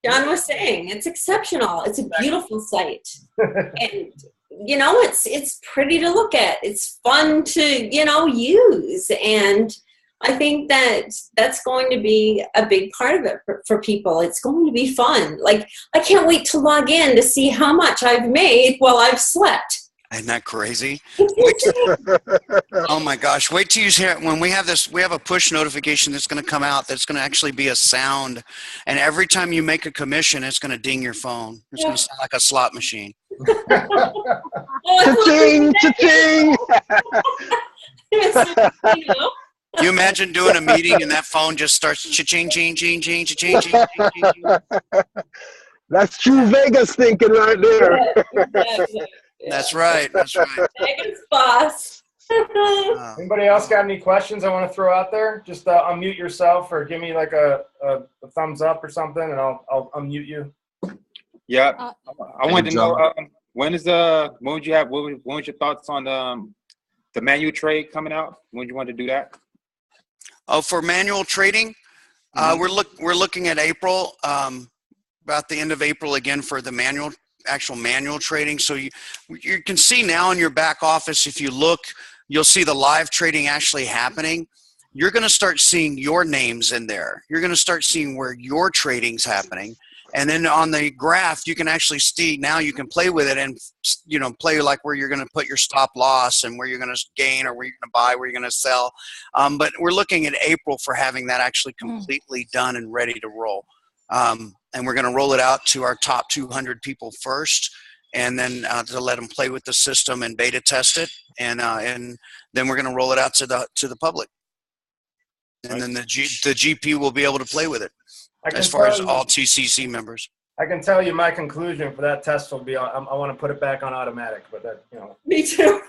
John was saying, it's exceptional. It's a beautiful site. And, you know, it's pretty to look at. It's fun to, you know, use. And I think that's going to be a big part of it for people. It's going to be fun. Like, I can't wait to log in to see how much I've made while I've slept. Isn't that crazy? Oh my gosh. Wait till you hear it. When we have a push notification that's going to come out that's going to actually be a sound. And every time you make a commission, it's going to ding your phone. It's going to sound like a slot machine. Cha-ching, cha-ching. You imagine doing a meeting and that phone just starts cha-ching, ching, ching, ching, cha-ching, ching, ching, ching. That's true Vegas thinking right there. Exactly. Yeah. That's right. That's right. Vegas boss. Anybody else got any questions I want to throw out there? Just unmute yourself or give me like a thumbs up or something, and I'll unmute you. Yeah, I wanted to know when was your thoughts on the manual trade coming out? When you want to do that? Oh, for manual trading, we're looking at April, about the end of April again for the actual manual trading. So you can see now in your back office, if you look, you'll see the live trading actually happening. You're going to start seeing your names in there. You're going to start seeing where your trading's happening. And then on the graph, you can actually see, now you can play with it and, you know, play like where you're going to put your stop loss and where you're going to gain or where you're going to buy, where you're going to sell. But we're looking at April for having that actually completely done and ready to roll. And we're going to roll it out to our top 200 people first, and then to let them play with the system and beta test it. And then we're going to roll it out to the public. And then the GP will be able to play with it. As far as all TCC members, I can tell you my conclusion for that test will be I want to put it back on automatic, but that, you know. Me too.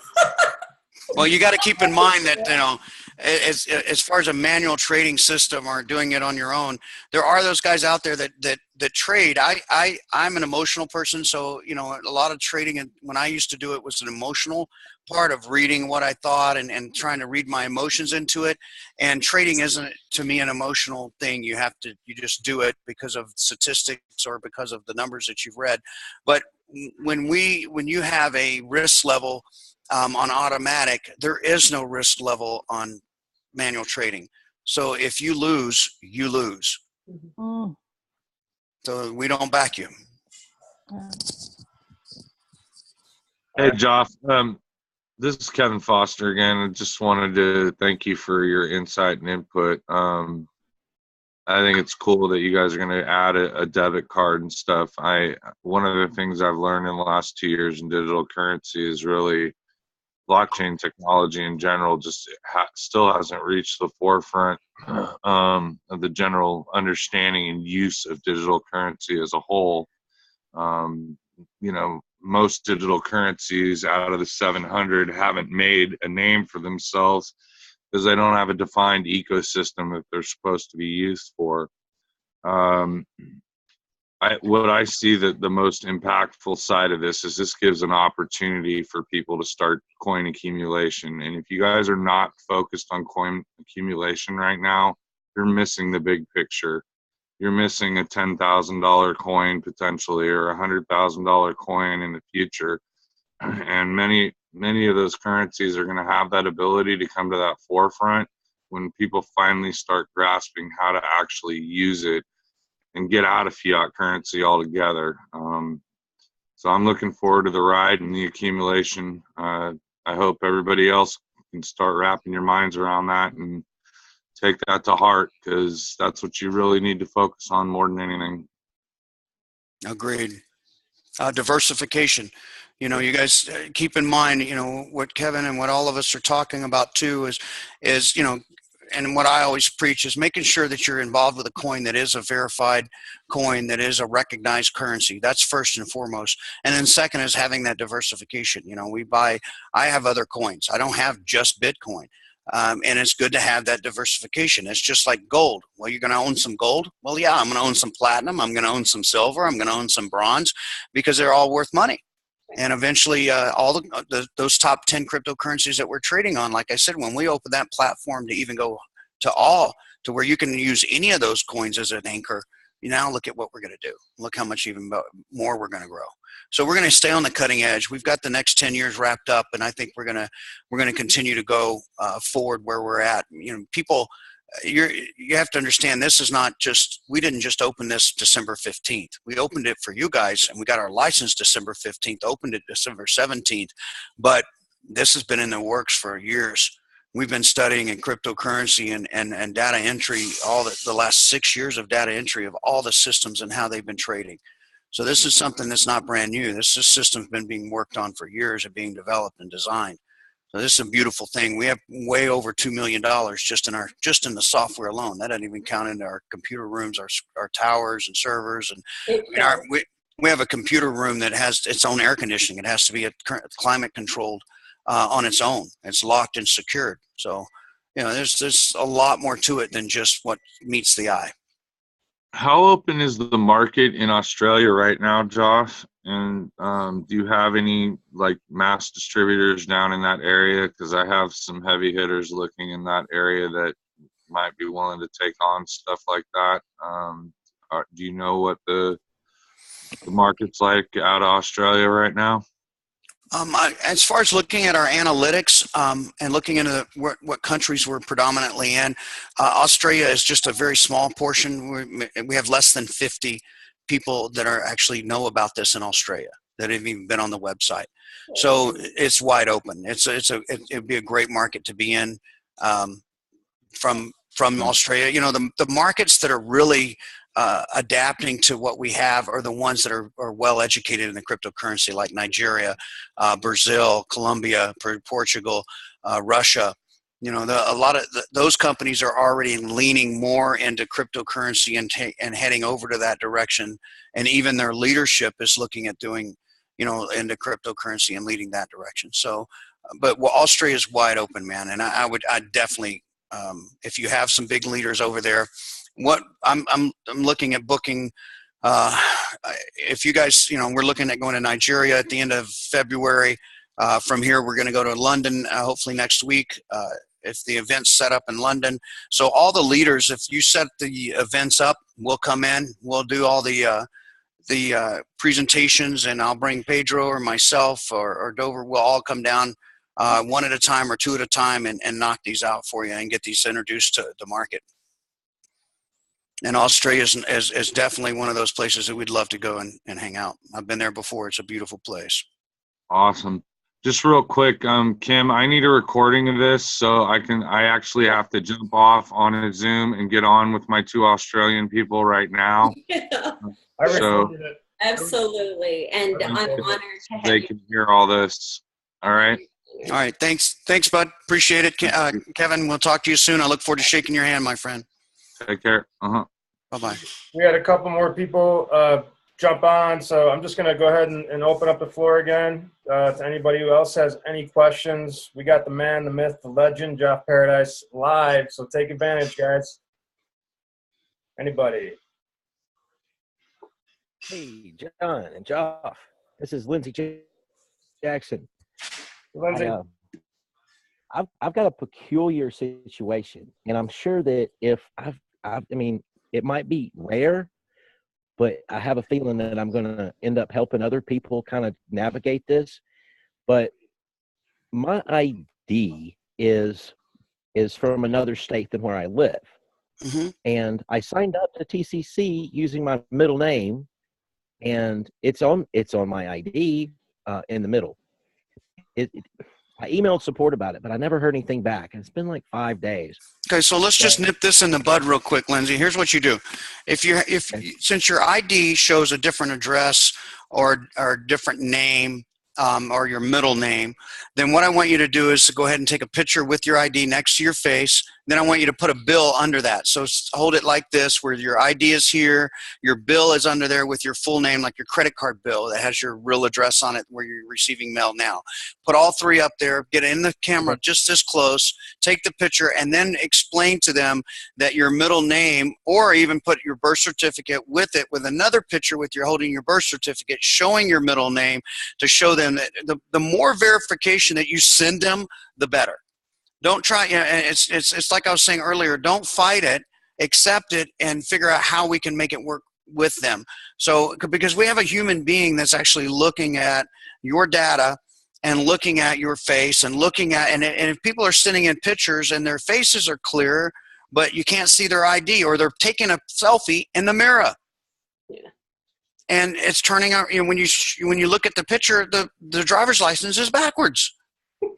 Well, you got to keep in mind that, you know, as far as a manual trading system or doing it on your own, there are those guys out there that trade. I'm an emotional person, so, you know, a lot of trading, and when I used to do it, was an emotional part of reading what I thought and trying to read my emotions into it. And trading isn't, to me, an emotional thing. You just do it because of statistics or because of the numbers that you've read. But when you have a risk level on automatic, there is no risk level on manual trading. So if you lose, you lose. Mm-hmm. So we don't back you. Hey, Joff. This is Kevin Foster again. I just wanted to thank you for your insight and input. I think it's cool that you guys are going to add a debit card and stuff. One of the things I've learned in the last 2 years in digital currency is really blockchain technology in general just still hasn't reached the forefront of the general understanding and use of digital currency as a whole. You know, most digital currencies out of the 700 haven't made a name for themselves because they don't have a defined ecosystem that they're supposed to be used for. What I see that the most impactful side of this is this gives an opportunity for people to start coin accumulation. And if you guys are not focused on coin accumulation right now, you're missing the big picture. You're missing a $10,000 coin potentially, or a $100,000 coin in the future. And many of those currencies are going to have that ability to come to that forefront when people finally start grasping how to actually use it and get out of fiat currency altogether. So I'm looking forward to the ride and the accumulation. I hope everybody else can start wrapping your minds around that and take that to heart, because that's what you really need to focus on more than anything. Agreed. Diversification. You know, you guys keep in mind, you know, what Kevin and what all of us are talking about too is, you know, and what I always preach is making sure that you're involved with a coin that is a verified coin, that is a recognized currency. That's first and foremost. And then second is having that diversification. You know, I have other coins. I don't have just Bitcoin. And it's good to have that diversification. It's just like gold. Well, you're going to own some gold? Well, yeah, I'm going to own some platinum. I'm going to own some silver. I'm going to own some bronze because they're all worth money. And eventually, all those top 10 cryptocurrencies that we're trading on, like I said, when we open that platform to even go to where you can use any of those coins as an anchor, you now look at what we're going to do. Look how much even more we're going to grow. So we're going to stay on the cutting edge. We've got the next 10 years wrapped up, and I think we're going to continue to go forward where we're at. You know, people, you have to understand, this is not just, we didn't just open this December 15th. We opened it for you guys, and we got our license December 15th, opened it December 17th, but this has been in the works for years. We've been studying in cryptocurrency and data entry, all the last 6 years of data entry of all the systems and how they've been trading. So this is something that's not brand new. This system's been being worked on for years and being developed and designed. So this is a beautiful thing. We have way over $2 million just in the software alone. That doesn't even count into our computer rooms, our towers and servers. And we have a computer room that has its own air conditioning. It has to be climate controlled on its own. It's locked and secured. So, you know, there's a lot more to it than just what meets the eye. How open is the market in Australia right now, Joff? And do you have any like mass distributors down in that area? Because I have some heavy hitters looking in that area that might be willing to take on stuff like that. Do you know what the market's like out of Australia right now? As far as looking at our analytics and looking into what countries we're predominantly in, Australia is just a very small portion. We have less than 50 people that are actually know about this in Australia that have even been on the website. So it's wide open. It'd be a great market to be in from Australia. You know, the markets that are really adapting to what we have are the ones that are well educated in the cryptocurrency, like Nigeria, Brazil, Colombia, Portugal, Russia. You know, a lot of those companies are already leaning more into cryptocurrency and heading over to that direction. And even their leadership is looking at doing, you know, into cryptocurrency and leading that direction. So, but Australia is wide open, man. And I definitely, if you have some big leaders over there, what I'm looking at booking, if you guys, you know, we're looking at going to Nigeria at the end of February. From here, we're going to go to London, hopefully next week, if the event's set up in London. So all the leaders, if you set the events up, we'll come in, we'll do all the presentations, and I'll bring Pedro or myself or Dover. We'll all come down one at a time or two at a time and knock these out for you and get these introduced to the market. And Australia is definitely one of those places that we'd love to go and hang out. I've been there before. It's a beautiful place. Awesome. Just real quick, Kim, I need a recording of this, so I actually have to jump off on a Zoom and get on with my 2 Australian people right now. So absolutely, and I'm honored to have they can hear all this. All right. All right. Thanks, bud. Appreciate it, Kevin. We'll talk to you soon. I look forward to shaking your hand, my friend. Take care. Bye-bye. We had a couple more people jump on, so I'm just going to go ahead and open up the floor again to anybody who else has any questions. We got the man, the myth, the legend, Joff Paradise live, so take advantage, guys. Anybody? Hey, John and Joff. This is Lindsey Jackson. Lindsey. I've got a peculiar situation, and I'm sure that if I mean, it might be rare, but I have a feeling that I'm going to end up helping other people kind of navigate this. But my ID is from another state than where I live. Mm-hmm. And I signed up to TCC using my middle name, and it's on my ID in the middle. I emailed support about it, but I never heard anything back. And it's been like 5 days. Okay, so let's just nip this in the bud real quick, Lindsay. Here's what you do. Since your ID shows a different address or a different name or your middle name, then what I want you to do is to go ahead and take a picture with your ID next to your face. Then I want you to put a bill under that. So hold it like this, where your ID is here, your bill is under there with your full name, like your credit card bill that has your real address on it where you're receiving mail now. Put all three up there, get in the camera just this close, take the picture, and then explain to them that your middle name, or even put your birth certificate with it, with another picture with your holding your birth certificate showing your middle name, to show them that the more verification that you send them, the better. Don't try, it's like I was saying earlier, don't fight it, accept it, and figure out how we can make it work with them. So, because we have a human being that's actually looking at your data and looking at your face and looking at, and if people are sending in pictures and their faces are clear, but you can't see their ID, or they're taking a selfie in the mirror. Yeah. And it's turning out, when you look at the picture, the driver's license is backwards.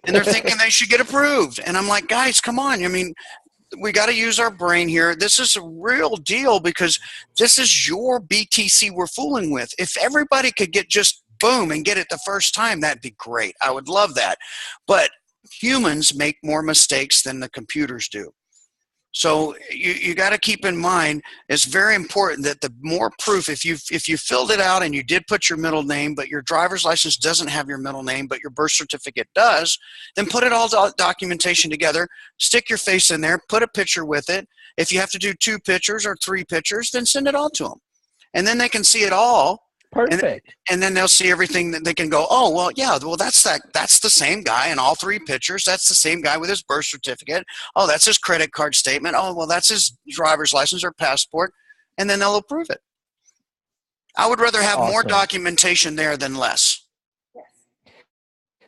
And they're thinking they should get approved. And I'm like, guys, come on. I mean, we got to use our brain here. This is a real deal, because this is your BTC we're fooling with. If everybody could get just boom and get it the first time, that'd be great. I would love that. But humans make more mistakes than the computers do. So you got to keep in mind, it's very important that the more proof, if you filled it out and you did put your middle name, but your driver's license doesn't have your middle name, but your birth certificate does, then put it all documentation together, stick your face in there, put a picture with it. If you have to do 2 pictures or 3 pictures, then send it all to them. And then they can see it all. Perfect. And then they'll see everything that they can go, oh, well, yeah, well, that's the same guy in all 3 pictures. That's the same guy with his birth certificate. Oh, that's his credit card statement. Oh, well, that's his driver's license or passport. And then they'll approve it. I would rather have more documentation there than less.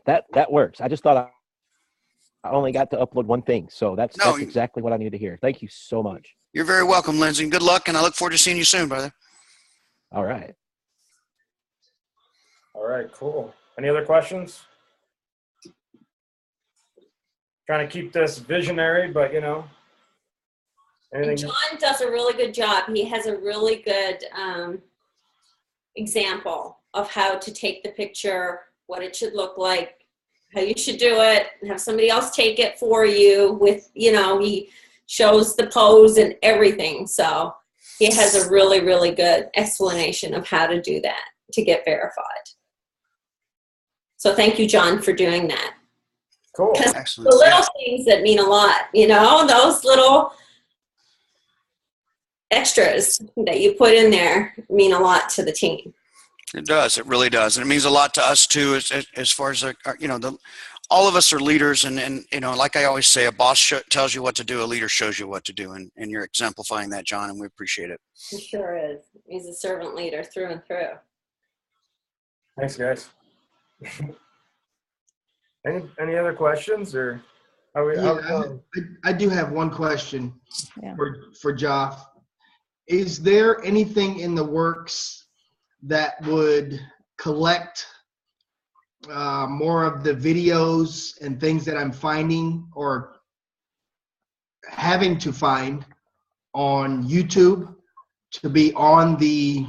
That works. I just thought I only got to upload one thing. So that's exactly what I needed to hear. Thank you so much. You're very welcome, Lindsay. Good luck, and I look forward to seeing you soon, brother. All right. All right, cool. Any other questions? Trying to keep this visionary, but anything. And John does a really good job. He has a really good example of how to take the picture, what it should look like, how you should do it, and have somebody else take it for you with, he shows the pose and everything. So he has a really, really good explanation of how to do that to get verified. So thank you, John, for doing that. Cool. Excellent. The little things that mean a lot, those little extras that you put in there mean a lot to the team. It does. It really does. And it means a lot to us too, as far as, all of us are leaders, and like I always say, a boss tells you what to do, a leader shows you what to do, and you're exemplifying that, John, and we appreciate it. He sure is. He's a servant leader through and through. Thanks, guys. Any other questions, or are we? I do have one question Yeah. for Joff. Is there anything in the works that would collect more of the videos and things that I'm finding or having to find on YouTube to be on the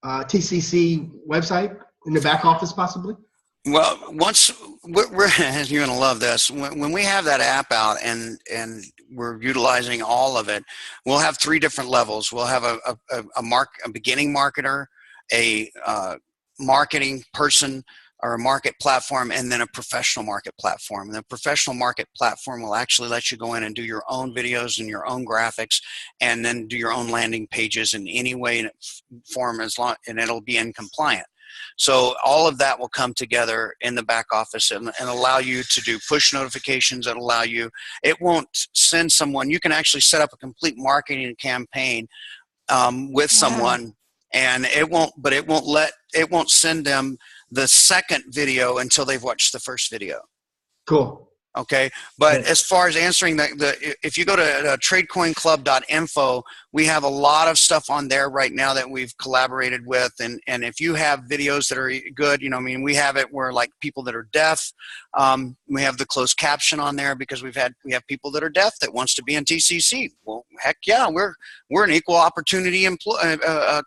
TCC website in the back office, possibly? Well, once you're going to love this. When we have that app out and we're utilizing all of it, we'll have 3 different levels. We'll have a beginning marketer, a marketing person, or a market platform, and then a professional market platform. And the professional market platform will actually let you go in and do your own videos and your own graphics, and then do your own landing pages in any way and form, and it'll be in compliant. So all of that will come together in the back office and allow you to do push notifications. It won't send someone. You can actually set up a complete marketing campaign with someone, and it won't send them the second video until they've watched the first video. Cool. Okay, but as far as answering if you go to tradecoinclub.info, we have a lot of stuff on there right now that we've collaborated with, and if you have videos that are good, I mean, we have it where like people that are deaf, we have the closed caption on there because we have people that are deaf that wants to be in TCC. Well, heck yeah, we're an equal opportunity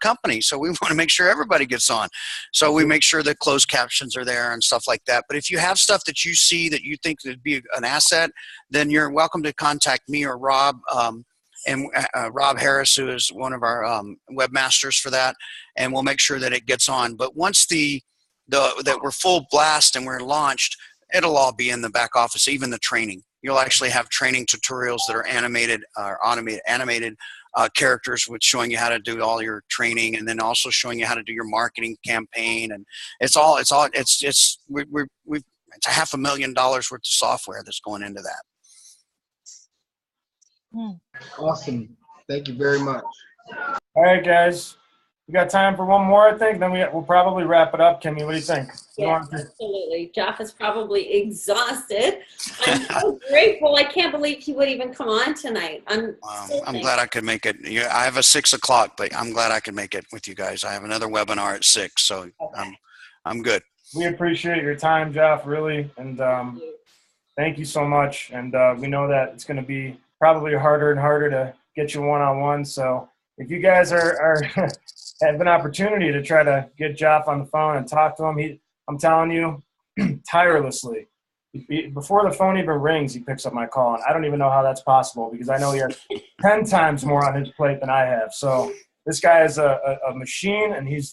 company, so we want to make sure everybody gets on. So we make sure that closed captions are there and stuff like that. But if you have stuff that you see that you think would be an asset, then you're welcome to contact me or Rob, and Rob Harris, who is one of our webmasters for that, and we'll make sure that it gets on. But once that we're full blast and we're launched, it'll all be in the back office, even the training. You'll actually have training tutorials that are animated characters with showing you how to do all your training, and then also showing you how to do your marketing campaign. And it's $500,000 worth of software that's going into that. Awesome. Thank you very much. All right, guys. We got time for one more, I think. Then we'll probably wrap it up. Kimmy, what do you think? Yeah, absolutely. Joff is probably exhausted. I'm so grateful. I can't believe he would even come on tonight. I'm glad I could make it. I have a 6 o'clock, but I'm glad I could make it with you guys. I have another webinar at 6, so okay. I'm good. We appreciate your time, Joff, really, and thank you so much. And we know that it's going to be probably harder and harder to get you one-on-one. So if you guys are have an opportunity to try to get Joff on the phone and talk to him, I'm telling you, tirelessly. Before the phone even rings, he picks up my call, and I don't even know how that's possible because I know he has 10 times more on his plate than I have. So this guy is a machine, and he's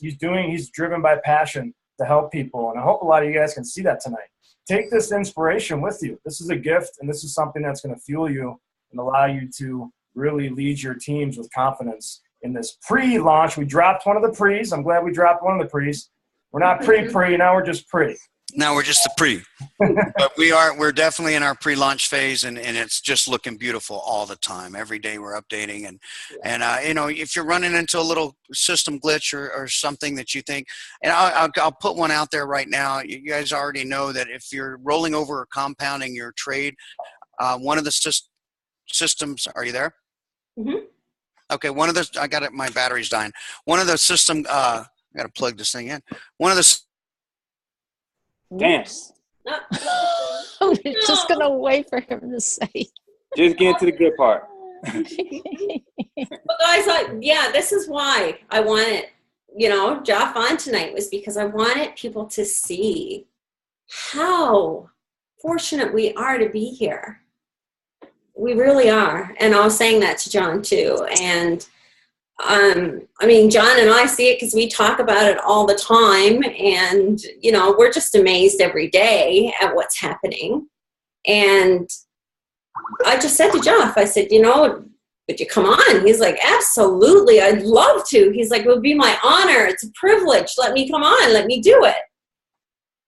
driven by passion to help people, and I hope a lot of you guys can see that tonight. Take this inspiration with you. This is a gift, and this is something that's going to fuel you and allow you to really lead your teams with confidence. In this pre-launch, we dropped one of the pre's. I'm glad we dropped one of the pre's. We're not pre-pre, now we're just pre. Now we're just the pre. But we're definitely in our pre-launch phase, and it's just looking beautiful all the time. Every day we're updating, and if you're running into a little system glitch or something that you think, and I'll put one out there right now. You guys already know that if you're rolling over or compounding your trade, one of the systems, are you there? Mm-hmm. Okay, I got it, my battery's dying. One of the system, I got to plug this thing in. One of the Dance. I'm just going to wait for him to say. Just get to the good part. But guys, this is why I wanted, Joff on tonight, was because I wanted people to see how fortunate we are to be here. We really are. And I was saying that to John too. And John and I see it because we talk about it all the time. And, we're just amazed every day at what's happening. And I just said to Joff, I said, would you come on? He's like, absolutely. I'd love to. He's like, it would be my honor. It's a privilege. Let me come on. Let me do it.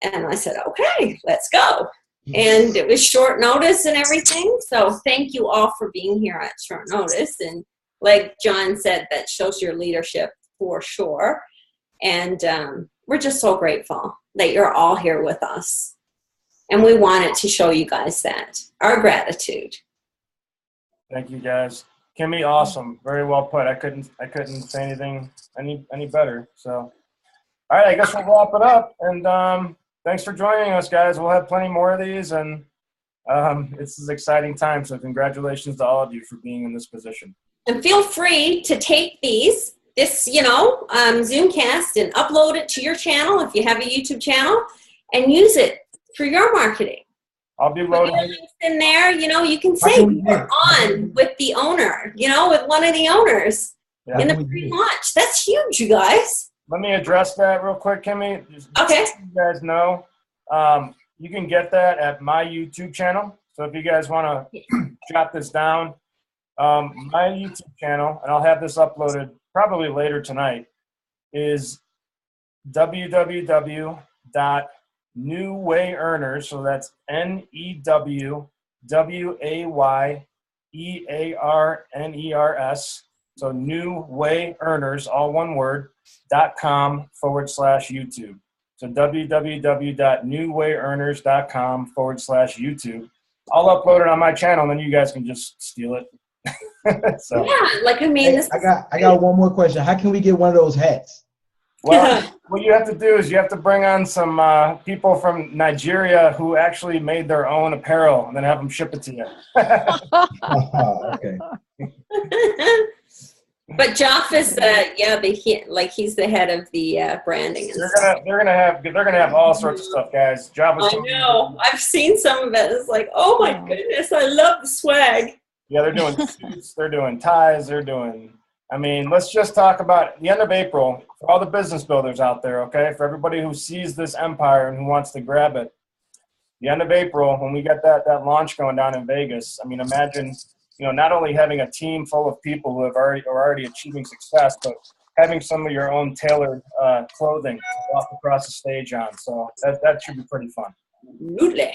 And I said, okay, let's go. And it was short notice and everything. So thank you all for being here at short notice. And like John said, that shows your leadership for sure. And we're just so grateful that you're all here with us. And we wanted to show you guys that, our gratitude. Thank you, guys. Kimmy, awesome. Very well put. I couldn't say anything any better. So, all right, I guess we'll wrap it up. And thanks for joining us, guys. We'll have plenty more of these, and it's an exciting time. So congratulations to all of you for being in this position. And feel free to take this Zoomcast and upload it to your channel if you have a YouTube channel, and use it for your marketing. I'll be loading it in there. You can say you're on with the owner, with one of the owners in the pre-launch. That's huge, you guys. Let me address that real quick, Kimmy. Okay. So you guys know, you can get that at my YouTube channel. So if you guys want to jot this down, my YouTube channel, and I'll have this uploaded probably later tonight, is www.newwayearners. So that's NEWWAYEARNERS. So newwayearners, all one word, .com/YouTube. So www.newwayearners.com/YouTube. I'll upload it on my channel, and then you guys can just steal it. So. Yeah, like I mean, Hey, I got one more question. How can we get one of those hats? Well, what you have to do is you have to bring on some people from Nigeria who actually made their own apparel, and then have them ship it to you. Okay. But Joff is he's the head of the branding. And They're gonna have all sorts of stuff, guys. Joff was I know. I've seen some of it. It's like, oh my goodness, I love the swag. Yeah, they're doing suits, they're doing ties, they're doing. I mean, let's just talk about the end of April for all the business builders out there, okay? For everybody who sees this empire and who wants to grab it. The end of April, when we get that launch going down in Vegas, I mean, imagine, not only having a team full of people who are already achieving success, but having some of your own tailored clothing to walk across the stage on. So that should be pretty fun. Absolutely.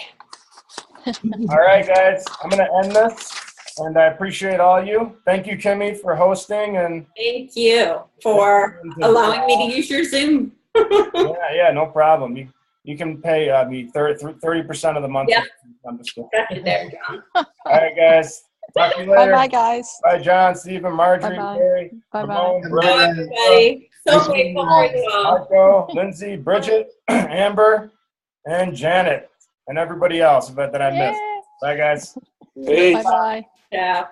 All right, guys, I'm going to end this. And I appreciate all you. Thank you, Kimmy, for hosting. And thank you for allowing me to use your Zoom. yeah, no problem. You can pay me 30% of the month. Yeah. I'm just kidding. Got you there, John. All right, guys. Talk to you later. Bye, guys. Bye, John, Stephen, Marjorie, Bye-bye. Barry, Bye-bye. Bye, everybody. So grateful for you all. Marco, Lindsay, Bridget, Amber, and Janet, and everybody else that I missed. Bye, guys. Peace. Bye-bye. Yeah.